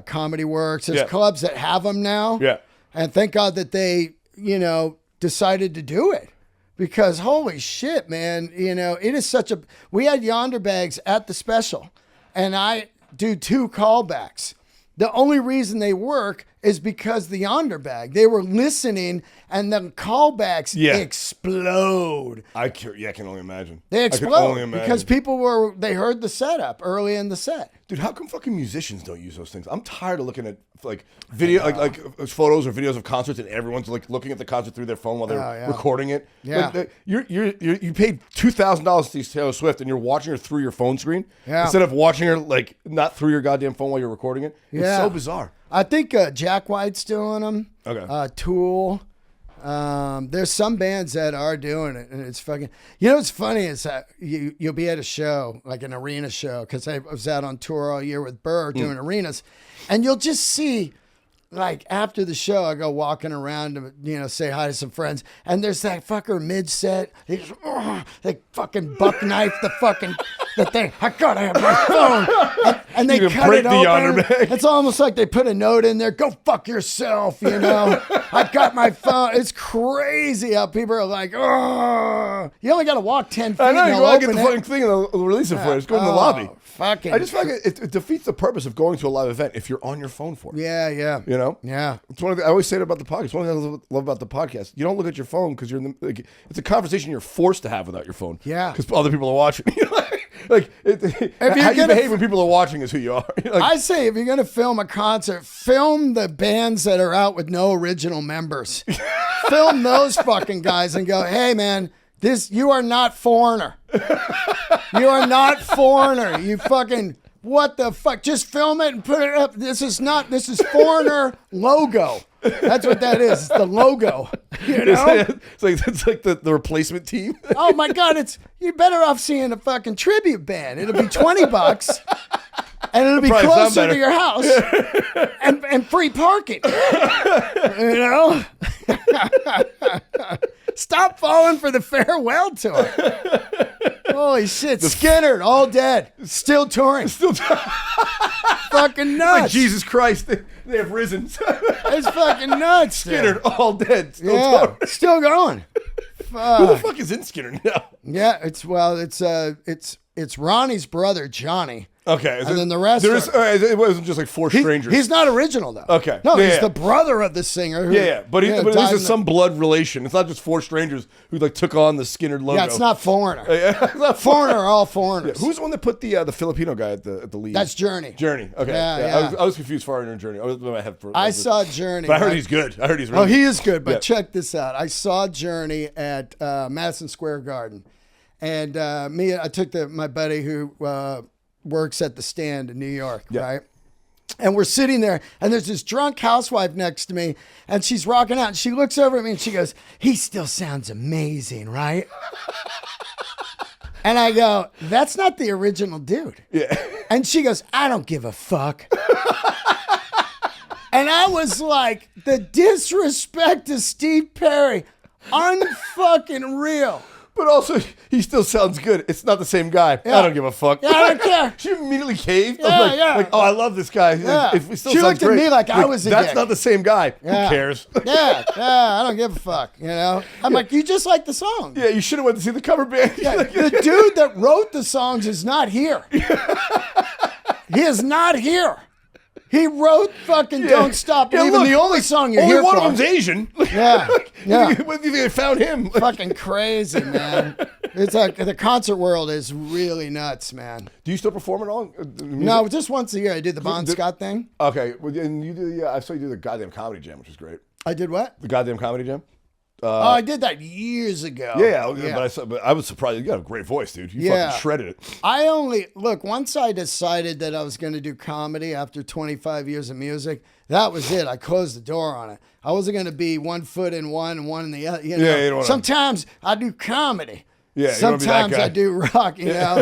Comedy Works. There's clubs that have them now.
Yeah.
And thank God that they, decided to do it. Because holy shit, man, it is we had Yonder bags at the special and I do 2 callbacks. The only reason they work is because the Yonder bag. They were listening, and the callbacks explode.
I can only imagine.
They explode because people they heard the setup early in the set.
Dude, how come fucking musicians don't use those things? I'm tired of looking at video, like photos or videos of concerts, and everyone's looking at the concert through their phone while they're recording it.
Yeah,
you paid $2,000 to see Taylor Swift, and you're watching her through your phone screen instead of watching her not through your goddamn phone while you're recording it. It's so bizarre.
I think Jack White's doing them.
Okay.
Tool. There's some bands that are doing it, and it's fucking. What's funny is that you'll be at a show, like an arena show, because I was out on tour all year with Burr doing arenas, and you'll just see, after the show, I go walking around to say hi to some friends, and there's that fucker mid-set. They fucking buck knife the thing. I gotta have my phone. and they
You
cut
break
it
the yonder
open.
bag.
It's almost like they put a note in there. Go fuck yourself, you know. I got my phone. It's crazy how people are like, oh, you only got to walk 10 feet.
I know,
and
you
they'll
go out and get
open
the
it.
fucking thing and they'll release it for you. Just go in the lobby.
Fucking.
I just feel like it defeats the purpose of going to a live event if you're on your phone for it.
Yeah.
You know?
Yeah.
It's one of the, I always say it about the podcast. It's one of the things I love about the podcast. You don't look at your phone because you're in the, like, it's a conversation you're forced to have without your phone.
Yeah.
Because other people are watching. How you behave when people are watching is who you are.
I say if you're going to film a concert, film the bands that are out with no original members. Film those fucking guys and go, hey, man, you are not Foreigner. You are not Foreigner. You fucking... What the fuck? Just film it and put it up. This is Foreigner logo. That's what that is. It's the logo. You know?
It's like the replacement team.
Oh my God, you're better off seeing a fucking tribute band. It'll be $20 and it'll be
Probably
closer to your house and free parking. You know? Stop falling for the farewell tour. Holy shit, Skinner, all dead. Still touring. Fucking nuts.
Like Jesus Christ, they have risen.
It's fucking nuts.
Skinner, all dead.
Still going.
Who the fuck is in Skinner now?
Yeah, it's Ronnie's brother, Johnny.
Okay.
And then the rest
it wasn't just like four strangers.
He's not original, though.
Okay.
No, he's the brother of the singer.
But at least there's some blood relation. It's not just four strangers who like took on the Skinner logo.
Yeah, it's not Foreigner.
It's not
Foreigner, all foreigners.
Yeah. Who's the one that put the Filipino guy at the lead?
That's Journey.
Journey. Okay.
Yeah.
I was confused Foreigner and Journey.
I saw Journey.
But I heard he's good. I heard he's really
he is good. But check this out. I saw Journey at Madison Square Garden. And I took my buddy who works at the Stand in New York, right? And we're sitting there, and there's this drunk housewife next to me, and she's rocking out, and she looks over at me, and she goes, he still sounds amazing, right? And I go, that's not the original dude.
Yeah.
And she goes, I don't give a fuck. And I was like, the disrespect to Steve Perry, unfucking real.
But also, he still sounds good. It's not the same guy. Yeah. I don't give a fuck.
Yeah, I don't care.
She immediately caved.
Yeah,
like, oh, I love this guy.
Yeah.
If he still
she
sounds
looked
great.
at me like I was a
That's
dick.
not the same guy.
Yeah.
Who cares?
Yeah, I don't give a fuck, you know? I'm like, you just like the song.
Yeah, you should have went to see the cover band.
Yeah, the dude that wrote the songs is not here. He is not here. He wrote fucking Don't Stop Believing, the only song you're here for.
Only one of them's Asian.
Yeah.
What do you think they found him?
Fucking crazy, man. It's like the concert world is really nuts, man.
Do you still perform at all?
No, just once a year. I did the Bon Scott thing.
Okay, well, and you do. I saw you do the goddamn comedy jam, which is great.
I did what?
The goddamn comedy jam.
I did that years ago.
Yeah. But I was surprised. You got a great voice, dude. You fucking shredded it.
Once I decided that I was going to do comedy after 25 years of music, that was it. I closed the door on it. I wasn't going to be 1 foot in one and one in the other. You know?
Yeah, you don't wanna...
Sometimes I do comedy.
Yeah,
sometimes I do rock, you know.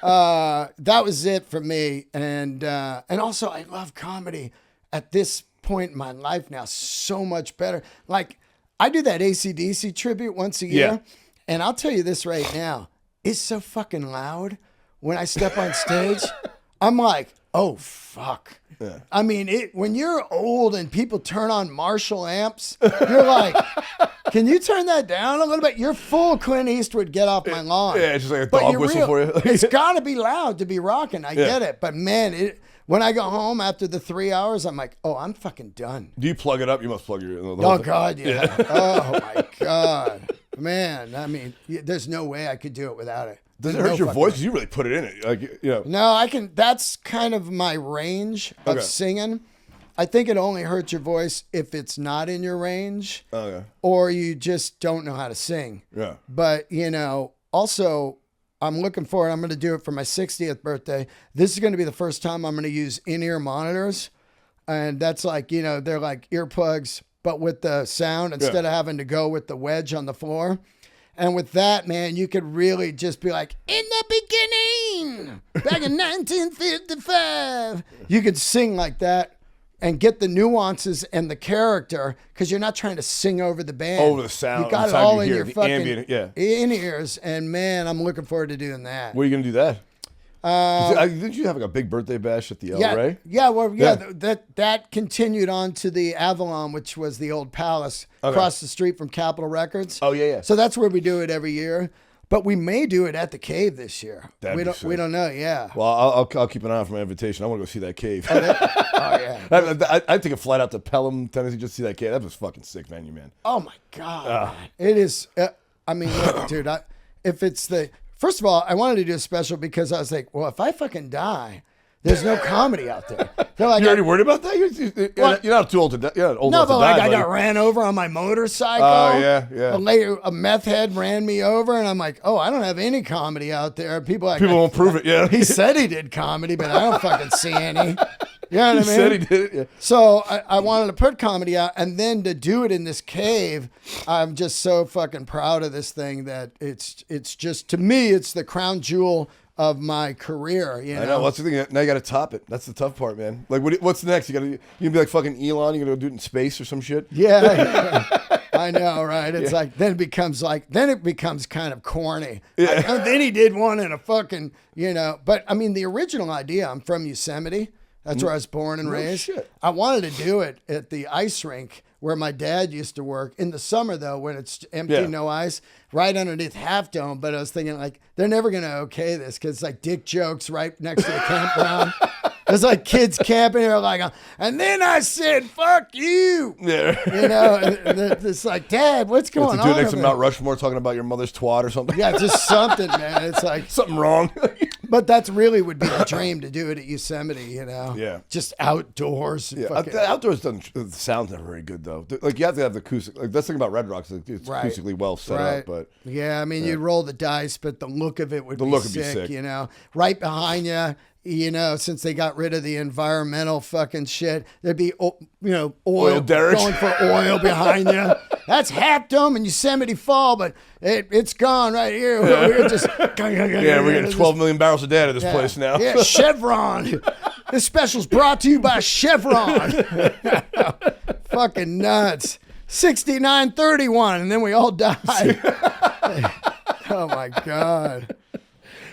That was it for me. And also I love comedy at this point in my life now so much better. Like, I do that AC/DC tribute once a year, and I'll tell you this right now. It's so fucking loud when I step on stage. I'm like, oh, fuck. Yeah. I mean, when you're old and people turn on Marshall amps, you're like, can you turn that down a little bit? You're full Clint Eastwood, get off my lawn.
Yeah, it's just like a dog whistle for you.
It's got to be loud to be rocking. I get it. But, man, when I go home after the 3 hours, I'm like, oh, I'm fucking done.
Do you plug it up? You must plug your...
Oh, God, yeah. Oh, my God. Man, I mean, there's no way I could do it without it.
Does it hurt your voice? Because you really put it in it. Like, you know.
No, I can... That's kind of my range of singing. I think it only hurts your voice if it's not in your range.
Okay.
Or you just don't know how to sing.
Yeah.
But, you know, also... I'm looking forward. I'm going to do it for my 60th birthday. This is going to be the first time I'm going to use in-ear monitors. And that's like, you know, they're like earplugs, but with the sound instead of having to go with the wedge on the floor. And with that, man, you could really just be like, in the beginning, back in 1955. You could sing like that and get the nuances and the character because you're not trying to sing over the band.
Over the sound.
You got it all in
hear,
your fucking
ambient,
in-ears. And, man, I'm looking forward to doing that.
Where are you going to do that? Didn't you have like a big birthday bash at the Delray?
That continued on to the Avalon, which was the old Palace across the street from Capitol Records.
Oh yeah.
So that's where we do it every year. But we may do it at the Cave this year.
We
don't know. Yeah.
Well, I'll keep an eye out for my invitation. I want to go see that cave.
Yeah.
I'd take a flight out to Pelham, Tennessee, just to see that cave. That was fucking sick venue, man.
Oh my God, it is. I mean, look, dude. If it's the first of all, I wanted to do a special because I was like, well, if I fucking die, there's no comedy out there. Like,
you already worried about that? You're not too old to die. You're not old enough to die.
No, but I got ran over on my motorcycle.
Oh, yeah.
A meth head ran me over, and I'm like, oh, I don't have any comedy out there. People
won't prove it, yeah.
He said he did comedy, but I don't fucking see any. You know what I mean? He
said he did it, yeah.
So I wanted to put comedy out, and then to do it in this cave, I'm just so fucking proud of this thing that it's just, to me, it's the crown jewel of my career, you know.
I know. That's the thing. Now you got to top it. That's the tough part, man. Like, what's next? You gonna be like fucking Elon. You gonna go do it in space or some shit?
Yeah. I know, right? It's like then it becomes kind of corny.
Yeah.
Then he did one in a fucking, you know. But I mean, the original idea. I'm from Yosemite. That's where I was born and raised.
Shit.
I wanted to do it at the ice rink where my dad used to work. In the summer, though, when it's empty, no ice, right underneath Half Dome. But I was thinking, like, they're never going to okay this because it's like dick jokes right next to the campground. There's like kids camping here, like, and then I said, "Fuck you."
Yeah.
You know, it's like, Dad, what's going on?
Do it next to Mount Rushmore, talking about your mother's twat or something.
Yeah, just something, man. It's like
something wrong.
But that's really would be the dream to do it at Yosemite, you know?
Yeah.
Just outdoors.
Yeah. The outdoors doesn't, the sound's not very good, though. Like, you have to have the acoustic. Like, that's the thing about Red Rocks. It's acoustically well set up. But
yeah, I mean, you'd roll the dice, but the look of it would be sick, you know? Right behind you. You know, since they got rid of the environmental fucking shit, there'd be, you know, oil going for oil behind you. That's Half Dome in Yosemite Fall, but it's gone right here. We're just
we're getting 12 million barrels a day out of this place now.
Yeah, Chevron. This special's brought to you by Chevron. Fucking nuts. 69.31, and then we all died. Oh my God.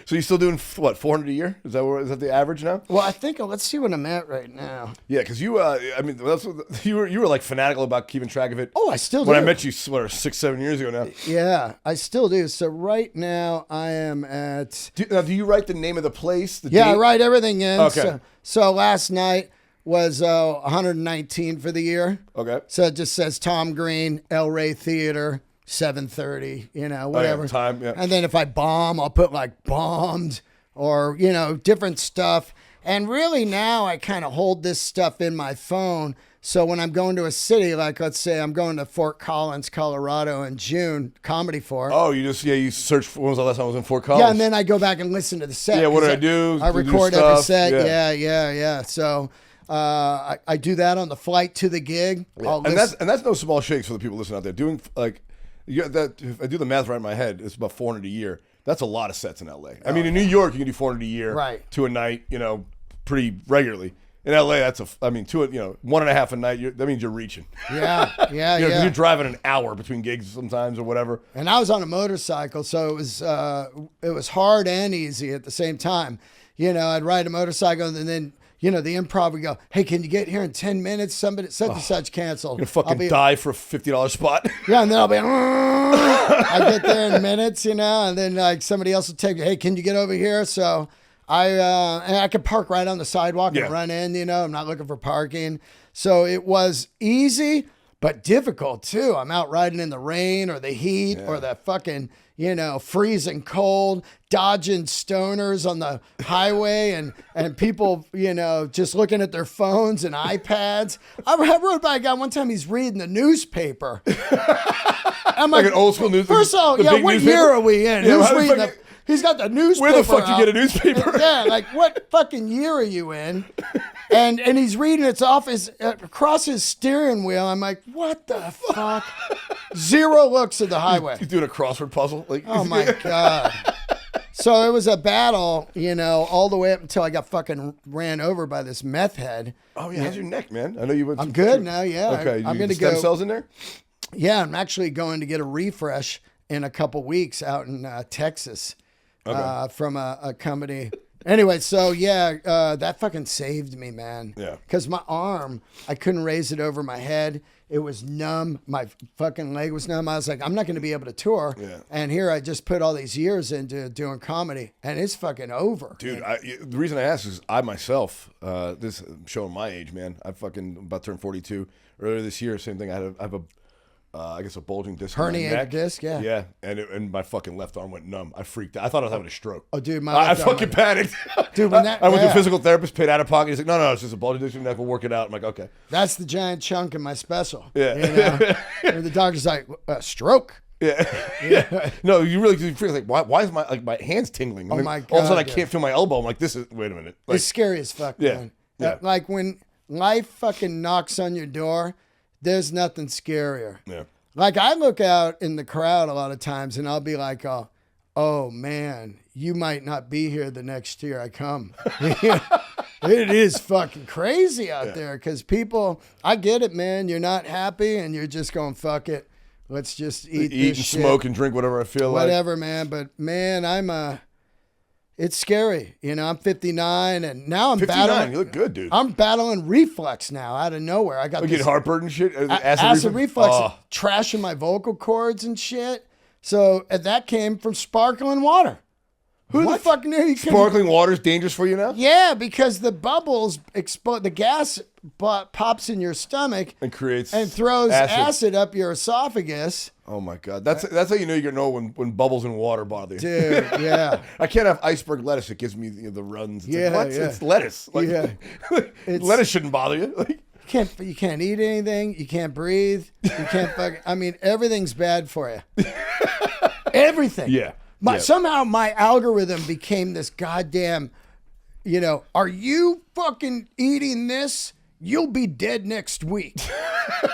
So you're still doing what, 400 a year? Is that the average now?
Well, I think let's see what I'm at right now.
Yeah, because you, I mean, you were like fanatical about keeping track of it.
Oh, I still do.
When I met you, 6-7 years ago now.
Yeah, I still do. So right now I am at.
Do you write the name of the place? The
date?
I
write everything in.
Okay.
So last night was 119 for the year.
Okay.
So it just says Tom Green, Delray Theater. 7:30, you know, whatever.
Oh, yeah, time, yeah.
And then if I bomb, I'll put like bombed or, you know, different stuff. And really now I kind of hold this stuff in my phone. So when I'm going to a city, like let's say I'm going to Fort Collins, Colorado in June, Comedy Fort.
Oh, you search for, when was the last time I was in Fort Collins?
Yeah, and then I go back and listen to the set.
Yeah, what did I do?
I record every set. Yeah. So I do that on the flight to the gig.
Yeah. And that's no small shakes for the people listening out there. Doing like, if I do the math right in my head, it's about 400 a year. That's a lot of sets in LA. I mean, in New York, you can do 400 a year,
right,
to a night, you know, pretty regularly. In LA, that's one and a half a night. That means you're reaching.
Yeah.
You're driving an hour between gigs sometimes or whatever.
And I was on a motorcycle, so it was hard and easy at the same time. You know, I'd ride a motorcycle and then. You know, the improv would go, hey, can you get here in 10 minutes? Somebody, such and such canceled.
You're going to fucking die for a $50 spot.
Yeah, and then I'll be, I get there in minutes, you know, and then like somebody else will take me, hey, can you get over here? So I could park right on the sidewalk and run in, you know, I'm not looking for parking. So it was easy, but difficult too. I'm out riding in the rain or the heat or the fucking, you know, freezing cold, dodging stoners on the highway and people, you know, just looking at their phones and iPads. I rode by a guy one time, he's reading the newspaper. I'm
like an old school newspaper.
First of all, what year are we in?
Yeah,
Who's reading he's got the newspaper.
Where the fuck you get a newspaper?
Yeah, like what fucking year are you in? And he's reading it's off across his steering wheel. I'm like, what the fuck? Zero looks at the highway.
He's doing a crossword puzzle. Like,
oh my God. So it was a battle, you know, all the way up until I got fucking ran over by this meth head.
Oh yeah, how's your neck, man? I know you went.
I'm good now. Yeah.
Okay.
I'm going to
go.
Stem
cells in there?
Yeah, I'm actually going to get a refresh in a couple weeks out in Texas. Okay. From a company Anyway, so yeah, that fucking saved me, man.
Yeah.
Because my arm, I couldn't raise it over my head. It was numb. My fucking leg was numb. I was like, I'm not going to be able to tour.
Yeah.
And here I just put all these years into doing comedy, and it's fucking over.
Dude, the reason I ask is I myself, this I'm showing my age, man. I fucking about turned 42 earlier this year. Same thing. I have a, I guess a bulging disc.
Herniated disc, yeah.
Yeah, and my fucking left arm went numb. I freaked out. I thought I was having a stroke.
Oh, dude,
I fucking panicked.
Dude, when that,
I went to a physical therapist, paid out of pocket. He's like, no, it's just a bulging disc in your neck. We'll work it out. I'm like, okay.
That's the giant chunk in my special.
Yeah.
You know? And the doctor's like, stroke.
Yeah. No, you really feel like why is my hands tingling?
Oh my God.
All of a sudden I can't feel my elbow. I'm like, wait a minute. Like,
it's scary as fuck, man.
Yeah.
Like when life fucking knocks on your door, there's nothing scarier.
Yeah.
Like I look out in the crowd a lot of times and I'll be like, oh man, you might not be here the next year I come. It is fucking crazy out there because people, I get it, man. You're not happy and you're just going, fuck it. Let's just eat this
and
shit.
Smoke and drink whatever I feel like.
Whatever, man. But man, it's scary. You know, I'm 59 and now I'm
59,
battling.
you look good, dude.
I'm battling reflux now out of nowhere. I got
You get heartburn and shit?
acid reflux,
Oh.
trashing my vocal cords and shit. So that came from sparkling water. Who the fuck knew you could?
Sparkling water is dangerous for you now?
Yeah, because the bubbles explode. The gas pops in your stomach
And creates
and throws acid up your esophagus.
Oh my God. That's how you know you're gonna know when bubbles in water bother you.
Dude, yeah.
I can't have iceberg lettuce. It gives me the runs. It's
Yeah,
like, what?
yeah.
It's lettuce. Like,
Yeah.
lettuce shouldn't bother you. Like,
You can't eat anything. You can't breathe. You can't fucking. I mean, everything's bad for you. Everything.
yeah.
Somehow my algorithm became this goddamn, are you fucking eating this? You'll be dead next week.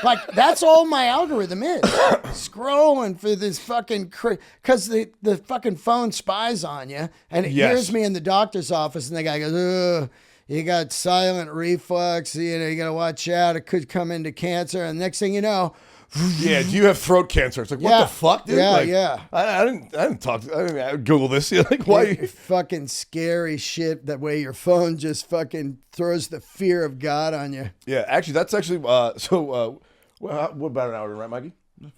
Like, that's all my algorithm is. Scrolling for this fucking, because the fucking phone spies on you, and it hears me in the doctor's office, and the guy goes, ugh. You got silent reflux, you got to watch out. It could come into cancer. And next thing you know,
yeah, do you have throat cancer? It's like, what the fuck, dude?
Yeah,
like,
yeah.
I didn't Google this. Like, why?
It's fucking scary shit that way your phone just fucking throws the fear of God on you.
Yeah, actually, that's actually, what about an hour, right, Mikey?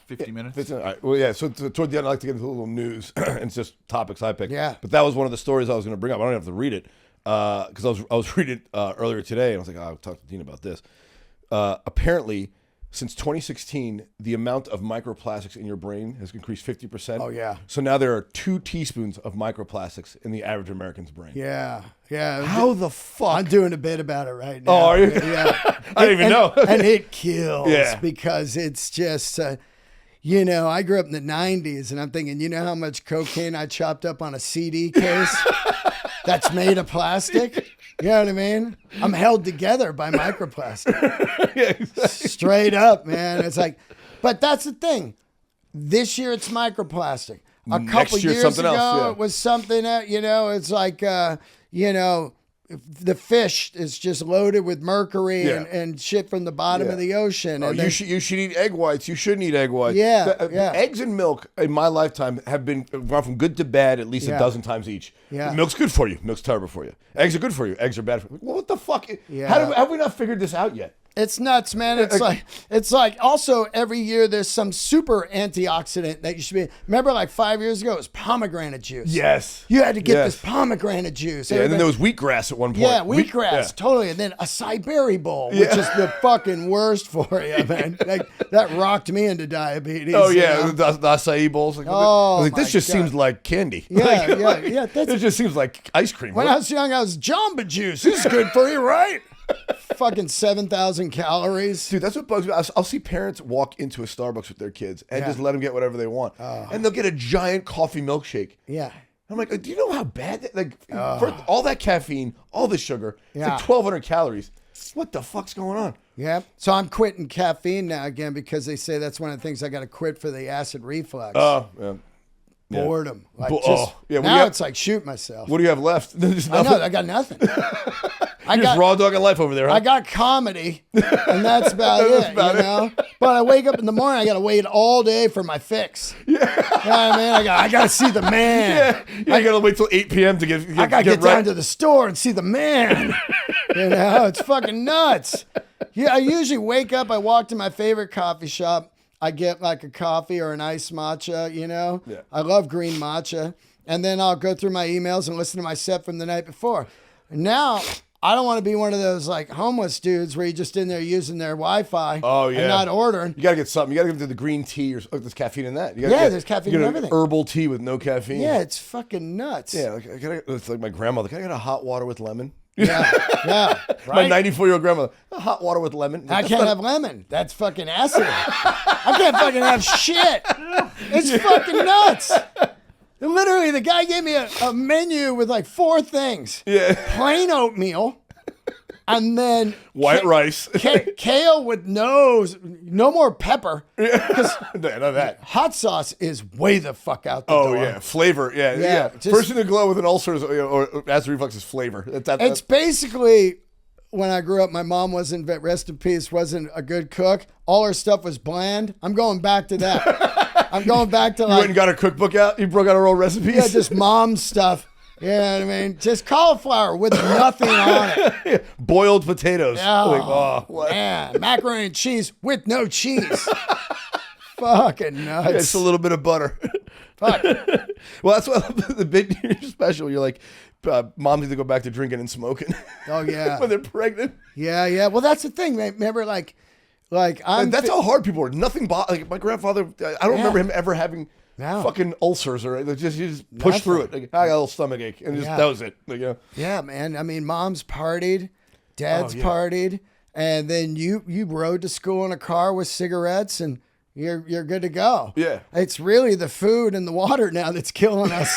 50 minutes.
15, all right. Well, yeah, so toward the end, I like to get into a little news, and it's just topics I picked.
Yeah.
But that was one of the stories I was going to bring up. I don't have to read it, because I was reading it earlier today, and I was like, I'll talk to Dean about this. Apparently, since 2016, the amount of microplastics in your brain has increased 50%.
Oh, yeah.
So now there are 2 teaspoons of microplastics in the average American's brain.
Yeah, yeah.
How the fuck?
I'm doing a bit about it right now.
Oh, are you?
Yeah.
I didn't even know.
And it kills
Yeah.
because it's just, I grew up in the 90s, and I'm thinking, you know how much cocaine I chopped up on a CD case that's made of plastic? You know what I mean? I'm held together by microplastic.
Yeah, exactly.
Straight up, man. It's like, but that's the thing. This year it's microplastic. A
Next
couple
year,
years
something
ago,
else, yeah.
it was something that, it's like, the fish is just loaded with mercury
Yeah.
and shit from the bottom of the ocean.
Oh,
And
you should eat egg whites. You shouldn't eat egg whites.
Yeah, yeah.
Eggs and milk in my lifetime have gone from good to bad at least a dozen times each.
Yeah.
Milk's good for you. Milk's terrible for you. Eggs are good for you. Eggs are bad for you. Well, what the fuck?
Yeah.
Have we not figured this out yet?
It's nuts, man. It's like also every year there's some super antioxidant that you should be. Remember, like 5 years ago, it was pomegranate juice.
Yes.
You had to get this pomegranate juice.
Yeah, and then there was wheatgrass at one point.
Yeah, wheatgrass, totally. And then acai berry bowl, which is the fucking worst for you, man. Like, that rocked me into diabetes.
Oh, yeah, the acai bowls. Like, this just seems like candy.
Yeah, yeah.
It just seems like ice cream.
When I was young, I was Jamba Juice. This is good for you, right? Fucking 7,000 calories.
Dude, that's what bugs me. I'll see parents walk into a Starbucks with their kids and just let them get whatever they want. And they'll get a giant coffee milkshake.
Yeah.
I'm like, do you know how bad that, for all that caffeine, all the sugar, it's like 1,200 calories. What the fuck's going on?
Yeah. So I'm quitting caffeine now again because they say that's one of the things I got to quit for the acid reflux.
Oh, yeah.
boredom. Like
yeah.
Now it's like shoot myself.
What do you have left? Just
I know, I got nothing.
You're just raw dogging life over there, huh?
I got comedy, and that's about it, you know? But I wake up in the morning, I got to wait all day for my fix. Yeah. You know what I mean? I got to see the man.
Yeah, you got to wait till 8 p.m. to get
I got to get down to the store and see the man. You know, it's fucking nuts. Yeah, I usually wake up, I walk to my favorite coffee shop, I get like a coffee or an iced matcha, you know?
Yeah.
I love green matcha. And then I'll go through my emails and listen to my set from the night before. Now, I don't want to be one of those like homeless dudes where you're just in there using their Wi-Fi and not ordering.
You got to get something. You got to get the green tea or there's caffeine in that.
There's caffeine in everything.
Herbal tea with no caffeine.
Yeah, it's fucking nuts.
Yeah, it's like my grandmother. Can I get a hot water with lemon?
Yeah,
My
right?
94-year-old grandmother, hot water with lemon.
I can't have lemon. That's fucking acid. I can't fucking have shit. It's fucking nuts. Literally, the guy gave me a menu with like 4 things.
Yeah.
Plain oatmeal. And then
white rice.
Kale with no more pepper.
Yeah. None of that.
Hot sauce is way the fuck out the door.
Oh, yeah. Flavor. Yeah. First thing to glow with an ulcer is, or acid reflux is flavor.
It's basically, when I grew up, my mom rest in peace, wasn't a good cook. All her stuff was bland. I'm going back to that. I'm going back to
You went and got her cookbook out? You broke out her old recipes?
Yeah, just mom's stuff. You know what I mean? Just cauliflower with nothing on it.
Yeah. Boiled potatoes.
Oh, man. Macaroni and cheese with no cheese. Fucking nuts.
Yeah, it's a little bit of butter.
Fuck.
Well, that's why the big New Year's special, you're like, moms need to go back to drinking and smoking.
Oh, yeah.
When they're pregnant.
Yeah. Well, that's the thing, man. Remember,
that's how hard people are. Nothing, like my grandfather, I don't remember him ever having fucking ulcers or anything. You just push through it. Like, I got a little stomach ache, and that was it. Like,
Yeah, man. I mean, mom's partied, dad's partied, and then you rode to school in a car with cigarettes, and you're good to go.
Yeah.
It's really the food and the water now that's killing us.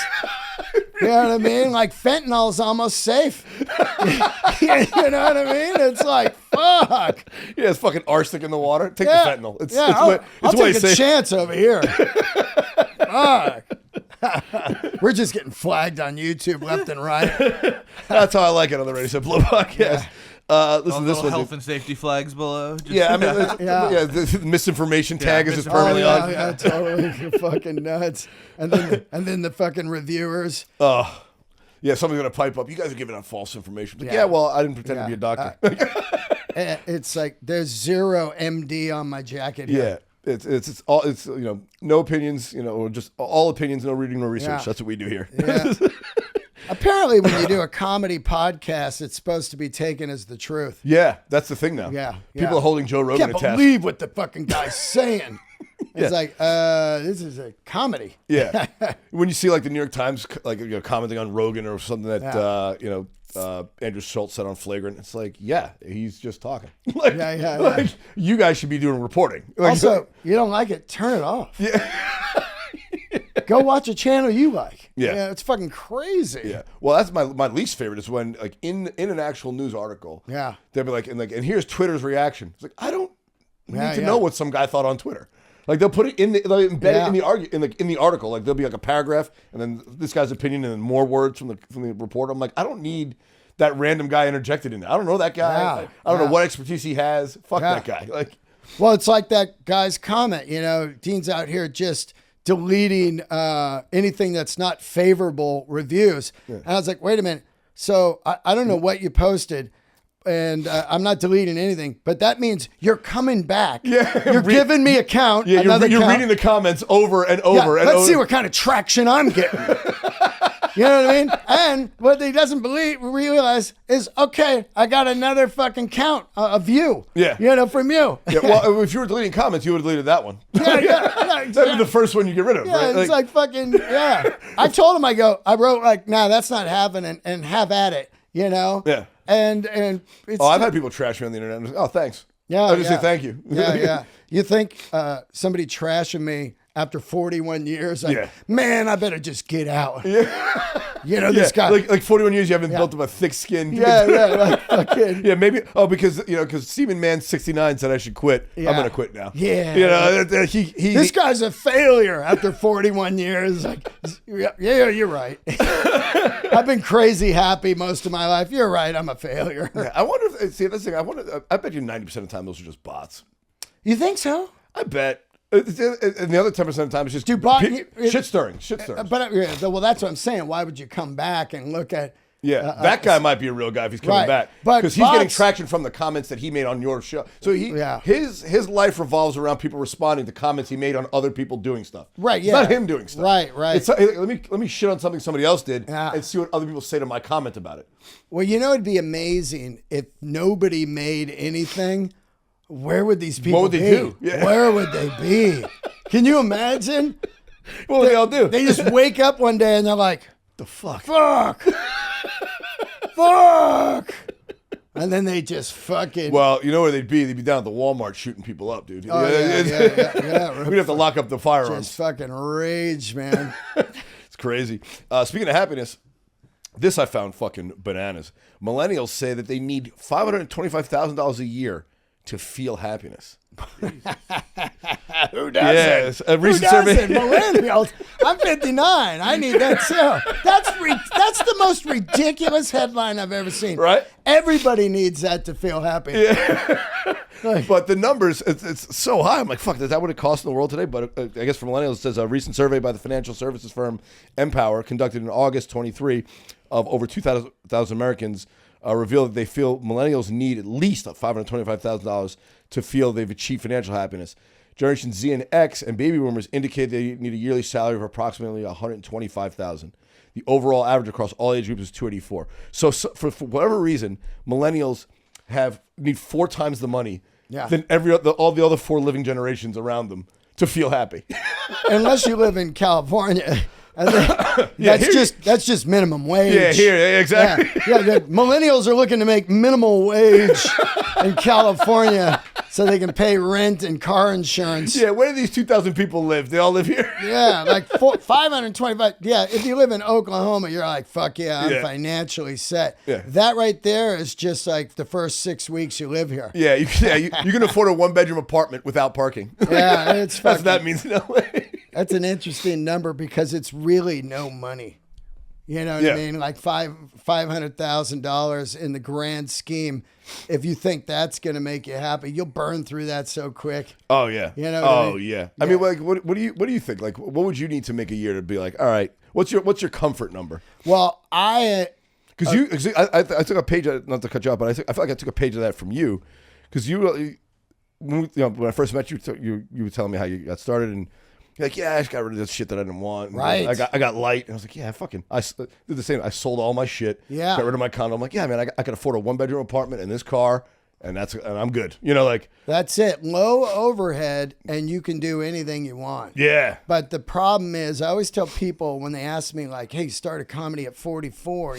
You know what I mean? Like fentanyl's almost safe. You know what I mean? It's like, fuck.
Yeah, it's fucking arsenic in the water. Take the fentanyl.
I'll take a chance over here. Fuck. We're just getting flagged on YouTube left and right.
That's how I like it on the Radio Blow podcast. Listen to this one.
Health and safety flags below.
Just the misinformation tag is just permanently on.
Yeah, totally. Fucking nuts. And then the fucking reviewers.
Yeah, somebody's gonna pipe up. You guys are giving out false information. Like, well, I didn't pretend to be a doctor.
It's like there's 0 MD on my jacket here.
Yeah, it's all no opinions, or just all opinions, no reading, no research.
Yeah.
That's what we do here.
Yeah. Apparently, when you do a comedy podcast, it's supposed to be taken as the truth.
Yeah, that's the thing now.
Yeah.
People are holding Joe Rogan
I
to
can't
task.
believe what the fucking guy's saying. It's like, this is a comedy.
Yeah. When you see like the New York Times commenting on Rogan or something that Andrew Schultz said on Flagrant, it's like, he's just talking. Like, you guys should be doing reporting. Like,
also, you don't like it, turn it off.
Yeah.
Go watch a channel you like.
Yeah.
It's fucking crazy.
Yeah. Well, that's my least favorite is when like in an actual news article, they'll be like, and here's Twitter's reaction. It's like, I don't need to know what some guy thought on Twitter. Like they'll put it in they'll embed it in the article. Like there'll be like a paragraph and then this guy's opinion and then more words from the reporter. I'm like, I don't need that random guy interjected in there. I don't know that guy. I don't know what expertise he has. Fuck that guy. Like,
well, it's like that guy's comment. Dean's out here just deleting anything that's not favorable reviews. And I was like, wait a minute. So I don't know what you posted. And I'm not deleting anything, but that means you're coming back. Yeah, you're giving me a count.
Yeah, you're reading the comments over and over and over.
Let's see what kind of traction I'm getting. You know what I mean? And what he doesn't realize is, okay, I got another fucking count, a view.
Yeah.
From you.
Yeah. Well, if you were deleting comments, you would have deleted that one.
Yeah, exactly.
That'd be the first one you get rid of.
Yeah,
right?
it's like fucking, I told him, I wrote like, nah, that's not happening, and have at it,
Yeah.
And it's
I've had people trash me on the internet. And like, thanks.
Yeah,
I just say thank you.
Yeah. You think somebody trashing me after 41 years? Like, man, I better just get out. Yeah. You know, this guy.
Like 41 years, you haven't built up a thick skin.
Like fucking.
Yeah, maybe. Oh, because Seaman Man 69 said I should quit.
Yeah.
I'm gonna quit now.
Yeah.
You know,
this guy's a failure after 41 years. Like, yeah, you're right. I've been crazy happy most of my life. You're right. I'm a failure.
Yeah, I wonder if this thing. I bet you 90% of the time those are just bots.
You think so?
I bet. And the other 10% of the time it's just shit stirring.
But well, that's what I'm saying. Why would you come back and look at?
Yeah, that guy might be a real guy if he's coming back, because he's getting traction from the comments that he made on your show. So his life revolves around people responding to comments he made on other people doing stuff.
Right.
It's not him doing stuff.
Right.
It's, let me shit on something somebody else did and see what other people say to my comment about it.
Well, it'd be amazing if nobody made anything. Where would these people be?
What would they do? Yeah.
Where would they be? Can you imagine?
What would they all do?
They just wake up one day and they're like,
the fuck?
Fuck! And then they just fucking...
Well, you know where they'd be? They'd be down at the Walmart shooting people up, dude.
Oh, yeah.
We'd have to lock up the firearms.
Just fucking rage, man.
It's crazy. Speaking of happiness, this I found fucking bananas. Millennials say that they need $525,000 a year to feel happiness.
Who doesn't?
Yes, a recent
Who doesn't?
survey.
Millennials. I'm 59. I need that too. That's the most ridiculous headline I've ever seen.
Right?
Everybody needs that to feel happy.
Yeah. But the numbers, it's so high. I'm like, fuck, is that what it costs in the world today? But I guess for millennials, it says a recent survey by the financial services firm Empower, conducted in August 23, of over 2,000 Americans, revealed that they feel millennials need at least $525,000 to feel they've achieved financial happiness. Generation Z and X and baby boomers indicate they need a yearly salary of approximately $125,000. The overall average across all age groups is $284. So for whatever reason, millennials need 4 times the money than all the other 4 living generations around them to feel happy.
Unless you live in California. And that's just minimum wage.
Yeah, exactly.
Yeah, millennials are looking to make minimal wage in California so they can pay rent and car insurance.
Yeah, where do these 2,000 people live? They all live here?
Yeah, like 525. Yeah, if you live in Oklahoma, you're like, fuck yeah, I'm financially set.
Yeah.
That right there is just like the first 6 weeks you live here.
Yeah, you can afford a 1-bedroom apartment without parking.
Yeah, it's
that's what that means in LA.
That's an interesting number because it's really no money. You know what I mean? Like $500,000 in the grand scheme. If you think that's going to make you happy, you'll burn through that so quick.
Oh yeah.
You know. What I mean?
Yeah. I mean, like, what do you think? Like, what would you need to make a year to be like, all right, what's your comfort number?
Well,
I took a page, not to cut you off, but I feel like I took a page of that from you, because when I first met you, you were telling me how you got started, and you're like, yeah, I just got rid of this shit that I didn't want.
Right.
I got light. And I was like, yeah, I did the same. I sold all my shit.
Yeah.
Got rid of my condo. I'm like, yeah, man, I could afford a 1-bedroom apartment and this car, and I'm good.
That's it. Low overhead, and you can do anything you want.
Yeah.
But the problem is, I always tell people when they ask me, like, hey, start a comedy at 44,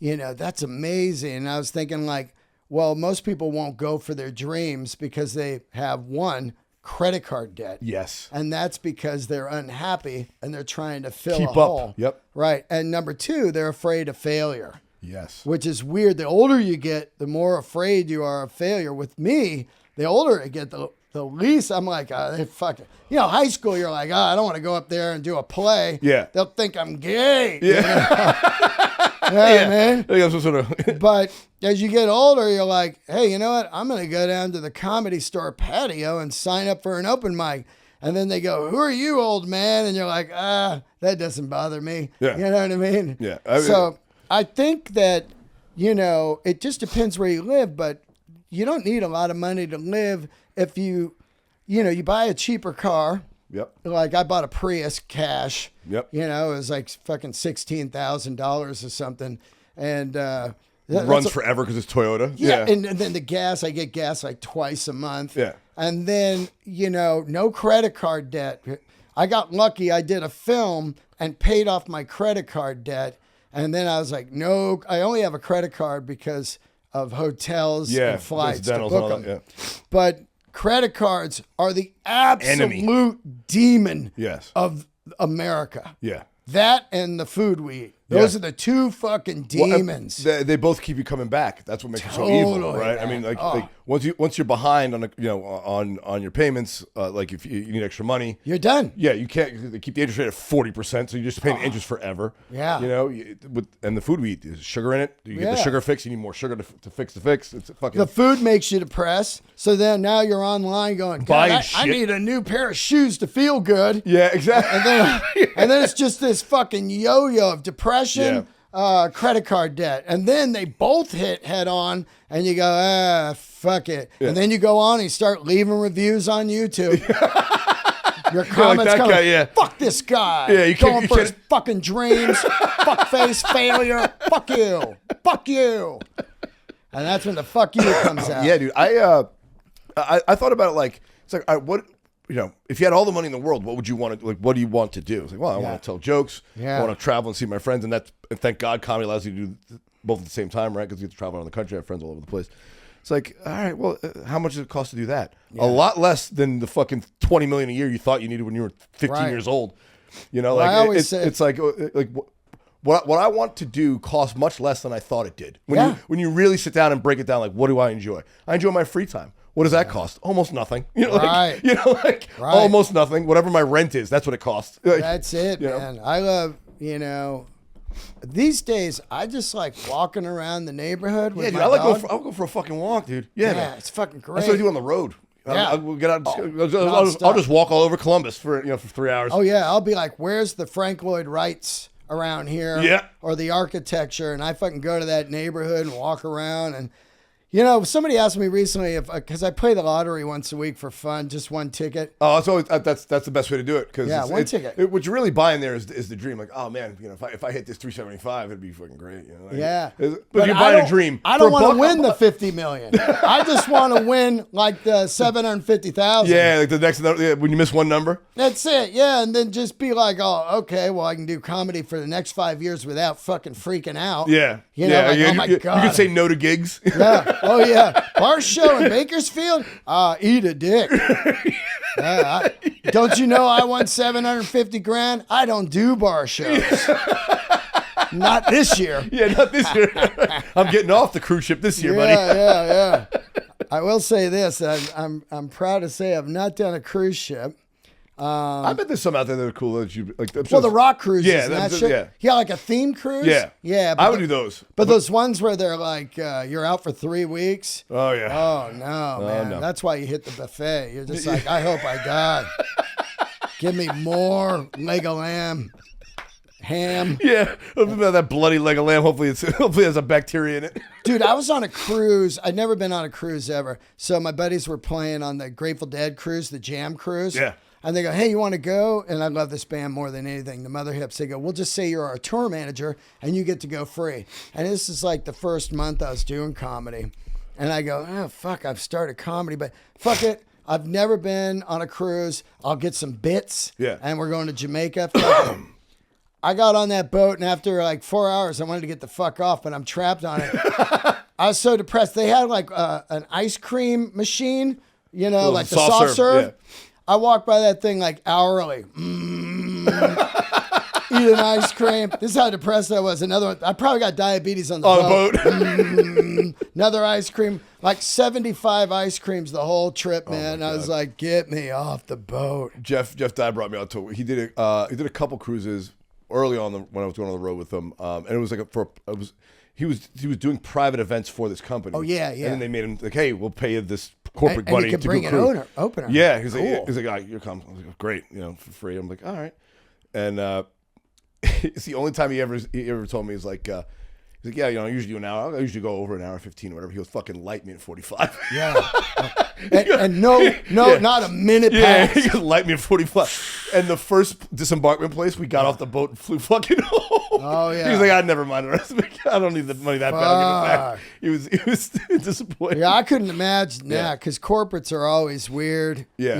that's amazing. And I was thinking, like, well, most people won't go for their dreams because they have credit card debt.
Yes.
And that's because they're unhappy and they're trying to fill
Keep
a hole.
Yep.
Right. And number 2, they're afraid of failure.
Yes.
Which is weird. The older you get, the more afraid you are of failure. With me, the older I get, the least I'm like, they fucking, high school, you're like, I don't want to go up there and do a play.
Yeah.
They'll think I'm gay.
Yeah.
Yeah, man.
I think that's sort of.
But as you get older, you're like, hey, you know what? I'm going to go down to the Comedy Store patio and sign up for an open mic. And then they go, who are you, old man? And you're like, that doesn't bother me.
Yeah.
You know what I mean?
Yeah.
So I think that, it just depends where you live, but you don't need a lot of money to live if you buy a cheaper car.
Yep.
Like I bought a Prius cash.
Yep.
It was like fucking $16,000 or something. And
runs forever because it's Toyota.
Yeah. And then the gas, I get gas like twice a month.
Yeah.
And then, no credit card debt. I got lucky. I did a film and paid off my credit card debt. And then I was like, no, I only have a credit card because of hotels and flights to book them.
Yeah.
But credit cards are the absolute demon
Yes.
of America.
Yeah.
That and the food we eat. Those are the two fucking demons.
They both keep you coming back. That's what makes it so evil, right? Man. I mean, like once you're behind on on your payments, like if you need extra money,
you're done.
Yeah, you can't. They keep the interest rate at 40%, so you're just paying interest forever.
Yeah,
and the food we eat, there's sugar in it. You get the sugar fix. You need more sugar to fix the fix. It's fucking.
The food makes you depressed. So then now you're online going, God, I need a new pair of shoes to feel good.
Yeah, exactly.
And then it's just this fucking yo-yo of depression, credit card debt. And then they both hit head on and you go, fuck it. Yeah. And then you go on and you start leaving reviews on YouTube. Your comments like fuck this guy. Yeah, you going for his fucking dreams. Fuckface failure. Fuck you. Fuck you. And that's when the fuck you comes out.
Yeah, dude. I thought about it like, it's like, what... if you had all the money in the world, what would you want to what do you want to do? It's like, well, I want to tell jokes. Yeah. I want to travel and see my friends, and thank God, comedy allows you to do both at the same time, right? Because you get to travel around the country, I have friends all over the place. It's like, all right, well, how much does it cost to do that? Yeah. A lot less than the fucking $20 million a year you thought you needed when you were 15 years old. Like
I always say,
it's like what I want to do costs much less than I thought it did. When you really sit down and break it down, like, what do I enjoy? I enjoy my free time. What does that cost? Almost nothing. Almost nothing. Whatever my rent is, that's what it costs.
That's it, man. I love, these days I just like walking around the neighborhood with my dog.
I'll go for a fucking walk, dude. Yeah, man.
It's fucking great.
That's what I do on the road. Yeah. I'll get out. I'll just walk all over Columbus for 3 hours.
Oh yeah, I'll be like, where's the Frank Lloyd Wrights around here?
Yeah.
Or the architecture, and I fucking go to that neighborhood and walk around and. Somebody asked me recently because I play the lottery once a week for fun, just one ticket.
Oh, it's always that's the best way to do it because
one ticket.
What you're really buying there is the dream. Like, oh man, if I hit this 375, it'd be fucking great. But you're buying a dream.
I don't want to win the $50 million. I just want to win like the $750,000.
Yeah, like the next when you miss one number.
That's it. Yeah, and then just be like, oh, okay, well I can do comedy for the next 5 years without fucking freaking out.
Yeah,
oh my God,
you can say no to gigs.
Yeah. Oh yeah, bar show in Bakersfield. Eat a dick. Don't you know I won $750,000? I don't do bar shows. Not this year.
Yeah, not this year. I'm getting off the cruise ship this year, buddy.
Yeah. I will say this: I'm proud to say I've not done a cruise ship.
I bet there's some out there that are cool that you like.
The rock cruises, like a theme cruise.
Yeah. I would do those.
But those ones where they're like, you're out for 3 weeks.
Oh yeah.
Oh no, man. No. That's why you hit the buffet. You're just like, I hope I die. Give me more leg of lamb, ham.
Yeah, that bloody leg of lamb. Hopefully it has a bacteria in it.
Dude, I was on a cruise. I'd never been on a cruise ever. So my buddies were playing on the Grateful Dead cruise, the Jam cruise.
Yeah.
And they go, hey, you want to go? And I love this band more than anything. The Mother Hips. They go, we'll just say you're our tour manager and you get to go free. And this is like the first month I was doing comedy. And I go, oh, fuck, I've started comedy, but fuck it. I've never been on a cruise. I'll get some bits.
Yeah.
And we're going to Jamaica. I got on that boat, and after like 4 hours, I wanted to get the fuck off, but I'm trapped on it. I was so depressed. They had like an ice cream machine, like the soft serve. Yeah. I walk by that thing like hourly. Eat an ice cream. This is how depressed I was. Another one. I probably got diabetes on the boat. Another ice cream. Like 75 ice creams the whole trip, man. I was like, get me off the boat.
Jeff Dye brought me out to. He did a couple cruises early on when I was going on the road with him, and it was like he was doing private events for this company.
Oh yeah.
And then they made him like, hey, we'll pay you this corporate money
to bring an opener.
Yeah, he's like, you're coming. I was like, great, for free. I'm like, all right. And it's the only time he ever told me, he's like, yeah, I usually do an hour. I usually go over an hour 15 or whatever. He was fucking light me at 45.
Yeah. and not a minute past.
He goes, light me at 45. And the first disembarkment place, we got off the boat and flew fucking home.
Oh yeah.
He was like, never mind the rest of it. I don't need the money that bad. I'll give it back. He was disappointed.
Yeah, I couldn't imagine that because corporates are always weird.
Yeah.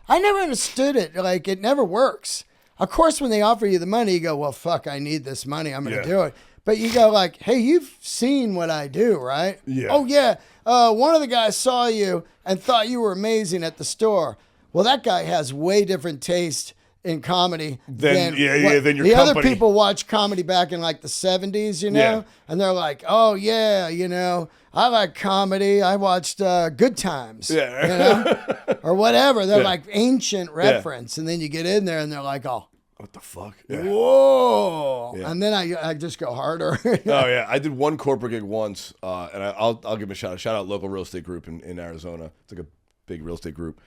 I never understood it. Like, it never works. Of course, when they offer you the money, you go, well, fuck, I need this money. I'm going to do it. But you go like, hey, you've seen what I do, right?
Yeah.
Oh, yeah. One of the guys saw you and thought you were amazing at the store. Well, that guy has way different taste in comedy
then
than
then your
the
company.
other people watch comedy back in like the 70s, you know, and they're like, oh yeah, you know, I like comedy. I watched Good Times, you know, or whatever. They're like ancient reference, and then you get in there and they're like, oh,
what the fuck?
Whoa! And then I just go harder.
Oh yeah, I did one corporate gig once, and I'll give them a shout out. Shout out local real estate group in Arizona. It's like a big real estate group.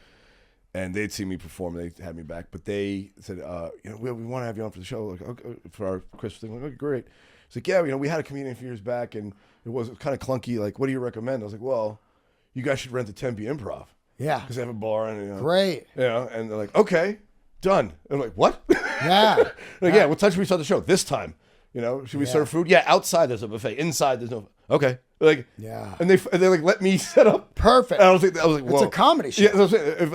And they'd seen me perform. They had me back, but they said, you know, we want to have you on for the show, like okay, for our Christmas thing. Like, okay, great. It's like, yeah, you know, we had a comedian a few years back, and it was kind of clunky. Like, what do you recommend? I was like, well, you guys should rent the Tempe Improv.
Yeah,
because they have a bar and you know,
great.
You know, and they're like, okay, done. And I'm like, what?
Yeah,
like, yeah. What time should we start the show? This time. You know, should we serve food? Yeah, outside there's a buffet. Inside there's no. Okay. Like, and they like let me set up.
Perfect.
And I was like, whoa.
It's a comedy show.
Yeah, I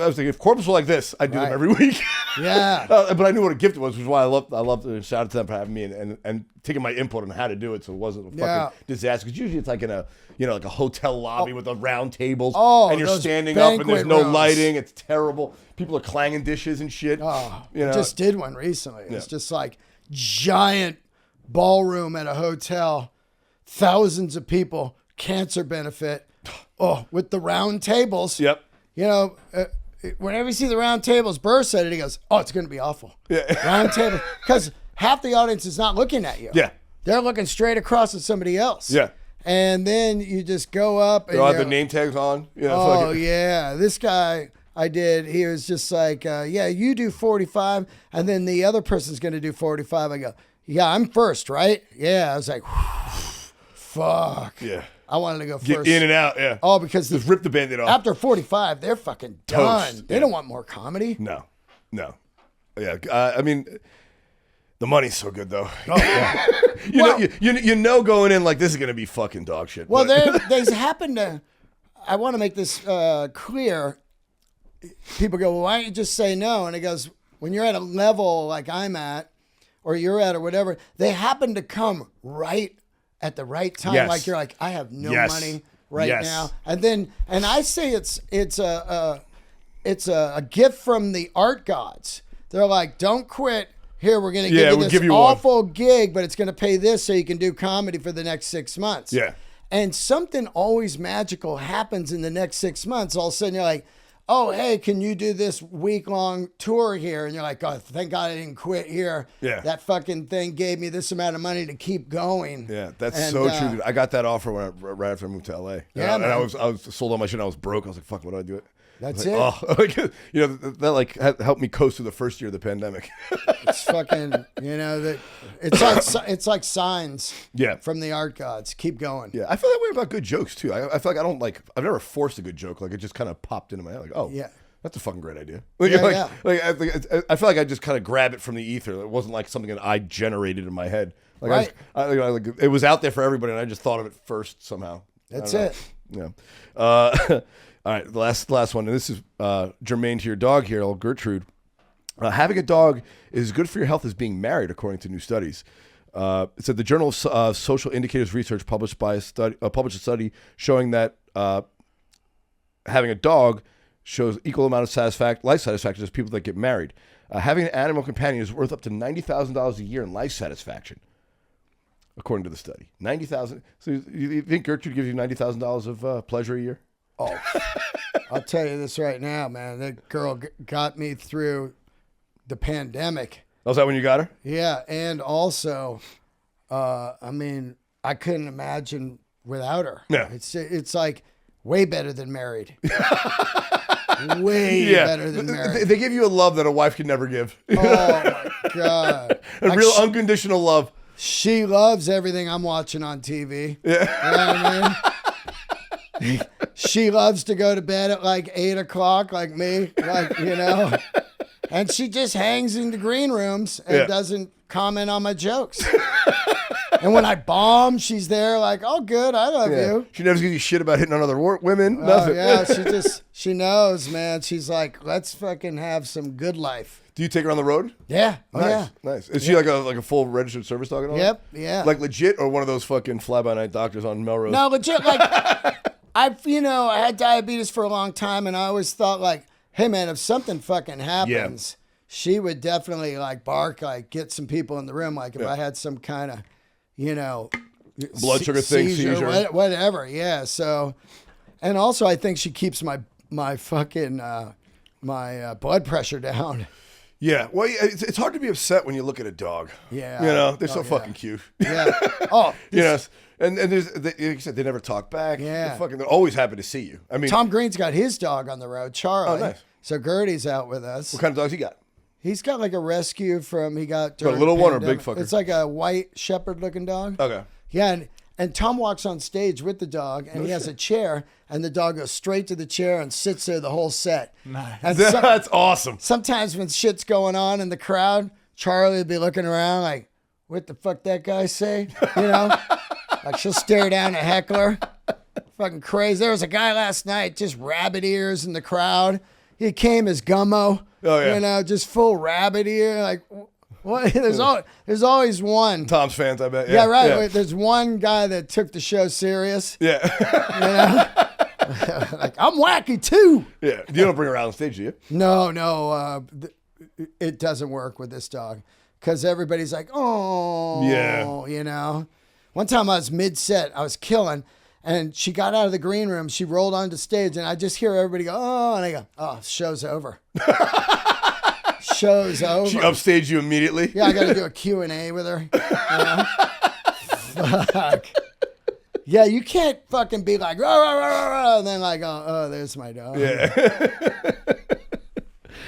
was like, if corporates were like this, I'd do them every week.
Yeah.
But I knew what a gift it was, which is why I loved to shout out to them for having me and taking my input on how to do it, so it wasn't a fucking disaster. Because usually it's like in a like a hotel lobby with the round tables, and you're standing up and there's no lighting. It's terrible. People are clanging dishes and shit.
Oh,
you know?
I just did one recently. It's just like giant ballroom at a hotel. Thousands of people, cancer benefit. Oh, with the round tables.
Yep.
You know, whenever you see the round tables, Burr said it, he goes, oh, it's going to be awful.
Yeah.
Round table. Because half the audience is not looking at you.
Yeah.
They're looking straight across at somebody else.
Yeah.
And then you just go up. And
they'll have the name tags on. You know,
oh, yeah. This guy I did, he was just like, yeah, you do 45, and then the other person's going to do 45. I go, yeah, I'm first, right? Yeah. I was like, fuck.
Yeah.
I wanted to go first.
Get in and out, yeah.
Oh, because
just rip the Band-Aid off.
After 45, they're fucking done.
Toast.
They don't want more comedy.
No. Yeah, I mean, the money's so good though.
Oh, yeah.
you know going in like this is gonna be fucking dog shit.
Well, they happen to. I want to make this clear. People go, well, why don't you just say no? And it goes, when you're at a level like I'm at, or you're at, or whatever, they happen to come right at the right time.
Yes.
Like you're like, I have no money right
Yes.
now, and I say it's a gift from the art gods. They're like, don't quit. Here, we're going to give you this awful gig, but it's going to pay this so you can do comedy for the next 6 months.
Yeah.
And something always magical happens in the next 6 months. All of a sudden, you're like, oh, hey, can you do this week-long tour here? And you're like, oh, thank God I didn't quit here.
Yeah.
That fucking thing gave me this amount of money to keep going.
Yeah, that's so true, dude. I got that offer right after I moved to LA.
Yeah,
and I was sold all my shit and I was broke. I was like, fuck, what do I do?
That's
like,
it.
Oh, like, you know, that like helped me coast through the first year of the pandemic.
It's fucking, you know, that it's like signs from the art gods. Keep going.
Yeah, I feel that way about good jokes too. I feel like I've never forced a good joke. Like it just kind of popped into my head. Like, oh, yeah, that's a fucking great idea. Like, I feel like I just kind of grab it from the ether. It wasn't like something that I generated in my head. Like like it was out there for everybody, and I just thought of it first somehow.
That's it.
Yeah. All right, the last one, and this is germane to your dog here, old Gertrude. Having a dog is good for your health as being married, according to new studies. It said the Journal of Social Indicators Research published a study showing that having a dog shows equal amount of life satisfaction as people that get married. Having an animal companion is worth up to $90,000 a year in life satisfaction, according to the study. $90,000. So you think Gertrude gives you $90,000 of pleasure a year?
Oh, I'll tell you this right now, man. That girl got me through the pandemic.
Was that when you got her?
Yeah, and also, I mean, I couldn't imagine without her.
Yeah.
It's like way better than married. Way better than married.
They give you a love that a wife could never give.
Oh my God.
Real unconditional love.
She loves everything I'm watching on TV. Yeah. You know what I mean? She loves to go to bed at like 8 o'clock, like me, like, you know, and she just hangs in the green rooms and doesn't comment on my jokes. And when I bomb, she's there like, oh, good, I love you.
She never gives you shit about hitting on other women.
Oh,
Nothing.
yeah, she knows, man. She's like, let's fucking have some good life.
Do you take her on the road?
Yeah.
Nice.
Oh, yeah.
Nice. Is she like a full registered service dog and all
Yep.
that?
Yeah.
Like legit or one of those fucking fly-by-night doctors on Melrose?
No, legit. Like, I had diabetes for a long time, and I always thought like, hey, man, if something fucking happens, she would definitely like bark, like get some people in the room. Like if I had some kind of,
blood sugar thing, seizure.
Whatever. Yeah. So, and also I think she keeps my fucking, my blood pressure down.
Yeah. Well, it's hard to be upset when you look at a dog.
Yeah.
They're so fucking cute.
Yeah. Oh,
And like you said, they never talk back.
Yeah.
They're always happy to see you. I mean,
Tom Green's got his dog on the road, Charlie.
Oh, nice.
So Gertie's out with us.
What kind of dogs he got?
He's got like a rescue he got
a little one or a big fucker?
It's like a white shepherd looking dog.
Okay.
Yeah, and Tom walks on stage with the dog, and he has a chair, and the dog goes straight to the chair and sits there the whole set.
Nice.
And
That's awesome.
Sometimes when shit's going on in the crowd, Charlie would be looking around like, what the fuck that guy say? Like she'll stare down at heckler. Fucking crazy. There was a guy last night, just rabbit ears in the crowd. He came as Gummo.
Oh, yeah.
Just full rabbit ear. Like, what? There's always one.
Tom's fans, I bet.
Yeah, right. Yeah. There's one guy that took the show serious.
Yeah.
Like, I'm wacky too.
Yeah. You don't bring her out on stage, do you?
No. It doesn't work with this dog because everybody's like, oh,
yeah.
One time I was mid-set, I was killing, and she got out of the green room. She rolled onto stage, and I just hear everybody go, oh, and I go, oh, show's over. Show's over.
She upstaged you immediately?
Yeah, I got to do a Q&A with her. Fuck. Yeah, you can't fucking be like, rah, rah, rah, rah, and then like, oh, there's my dog.
Yeah.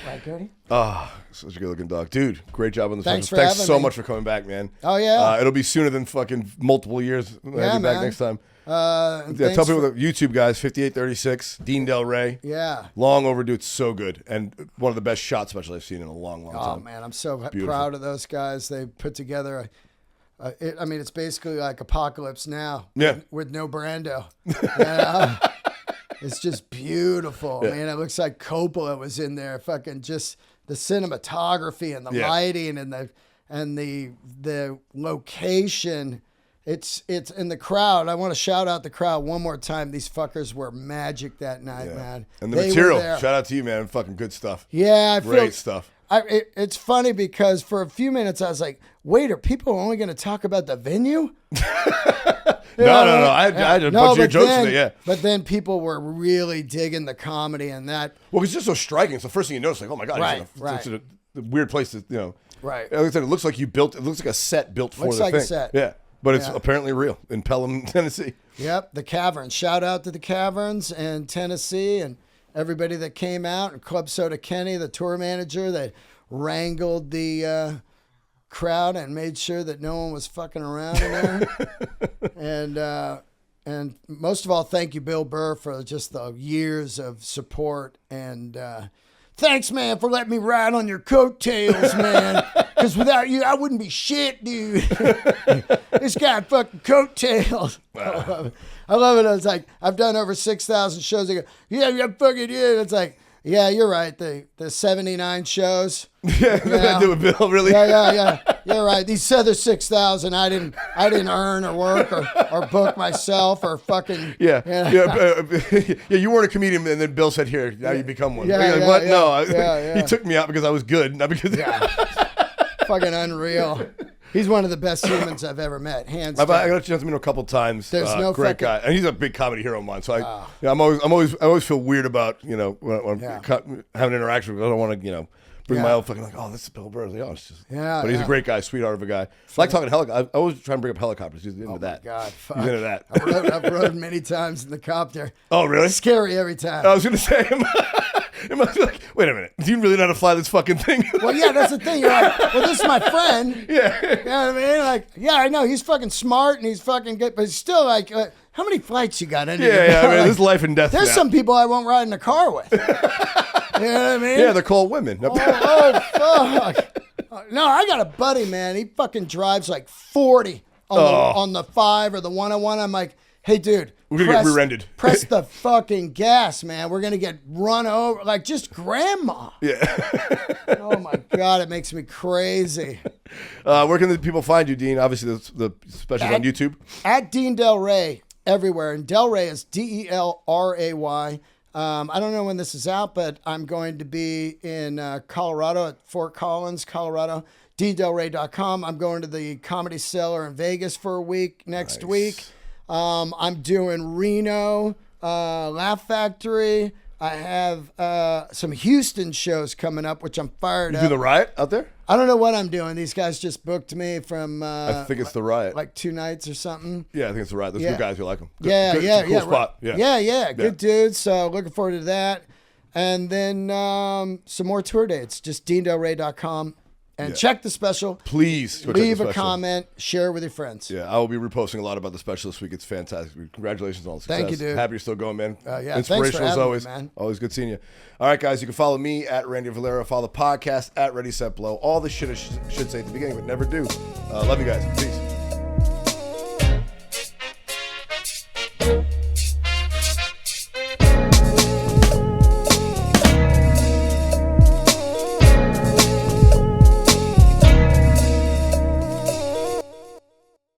Right, Cody?
Oh, such a good looking dog. Dude, great job on the
Thanks
film. Thanks so
me.
much for coming back, man.
Oh, yeah.
It'll be sooner than fucking multiple years. I'll be back next time. Tell people that YouTube guys, 5836, Dean Delray.
Yeah.
Long overdue. It's so good. And one of the best shot specials I've seen in a long, long time.
Oh, man. I'm so proud of those guys. They put together it's basically like Apocalypse Now.
Yeah.
With no Brando. It's just beautiful. Yeah. Man, it looks like Coppola was in there. Fucking just the cinematography and the lighting and the location. It's in the crowd. I want to shout out the crowd one more time. These fuckers were magic that night, man.
And the material. Shout out to you, man. Fucking good stuff.
Yeah,
great stuff.
It's funny because for a few minutes I was like, wait, are people only going to talk about the venue?
No. I had a bunch of your jokes in it, yeah.
But then people were really digging the comedy and that.
Well, it's just so striking. It's the first thing you notice, like, oh my God, it's a weird place to,
Right.
Like I said, it looks like it looks like a set built for the thing. A set. Yeah. But it's apparently real in Pelham, Tennessee.
Yep, the Caverns. Shout out to the Caverns and Tennessee and everybody that came out. And Club Soda Kenny, the tour manager, they wrangled the crowd and made sure that no one was fucking around in there. And most of all, thank you, Bill Burr, for just the years of support. And thanks, man, for letting me ride on your coattails, man. Because without you, I wouldn't be shit, dude. This guy fucking coattails.
Wow.
I love it. It's like, I've done over 6,000 shows. They go, yeah, fucking yeah. It's like, yeah, you're right. The 79 shows.
Yeah, I do with Bill, really.
Yeah. You're right. These other 6,000, I didn't earn or work or book myself or fucking.
Yeah. You weren't a comedian, and then Bill said, "Here, now you become one." What? No, he took me out because I was good, not because.
Yeah. Fucking unreal. He's one of the best humans I've ever met, hands down.
I got a chance to meet him a couple times.
There's no
great guy, and he's a big comedy hero of mine. So I always feel weird about when I'm having an interaction with him. I don't want to bring my own fucking like, oh, this is Bill Burr. Like, oh, it's just, but he's a great guy, sweetheart of a guy. I like talking helicopters. I always try and bring up helicopters. He's into that.
God, fuck.
He's into that.
I've rode many times in the copter.
Oh, really?
Scary every time.
I was gonna say it must be like, wait a minute, do you really know how to fly this fucking thing?
Well, yeah, that's the thing. You're like, well, this is my friend.
Yeah.
You know what I mean? Like, yeah, I know he's fucking smart and he's fucking good, but he's still like, how many flights you got?
Yeah. I mean, this is life and death.
There's some people I won't ride in a car with. You know what I mean?
Yeah, they're called women.
Oh, fuck. No, I got a buddy, man. He fucking drives like 40 on the 5 or the 101. I'm like, hey, dude.
We're going to get rear-ended.
Press the fucking gas, man. We're going to get run over. Like, just grandma.
Yeah.
Oh, my God. It makes me crazy.
Where can the people find you, Dean? Obviously, the specials on YouTube.
At Dean Delray everywhere. And Delray is Delray. I don't know when this is out, but I'm going to be in Colorado at Fort Collins, Colorado. Delray.com. I'm going to the Comedy Cellar in Vegas for a week next week. I'm doing Reno, Laugh Factory. I have some Houston shows coming up, which I'm fired up.
You do the Riot out there?
I don't know what I'm doing. These guys just booked me from.
I think it's the Riot.
Like 2 nights or something.
Yeah, I think it's the Riot. Those good guys. You like them. Good,
yeah.
It's a cool spot.
Yeah. Good dudes. So looking forward to that. And then some more tour dates. Just DeanDelray.com. And check the special.
Please
leave a comment. Share with your friends.
Yeah, I will be reposting a lot about the special this week. It's fantastic. Congratulations on all the success.
Thank you, dude.
Happy you're still going, man.
Inspirational
as always.
Me, man.
Always good seeing you. All right, guys, you can follow me at Randy Valera. Follow the podcast at Ready Set Blow. All the shit I should say at the beginning, but never do. Love you guys. Peace.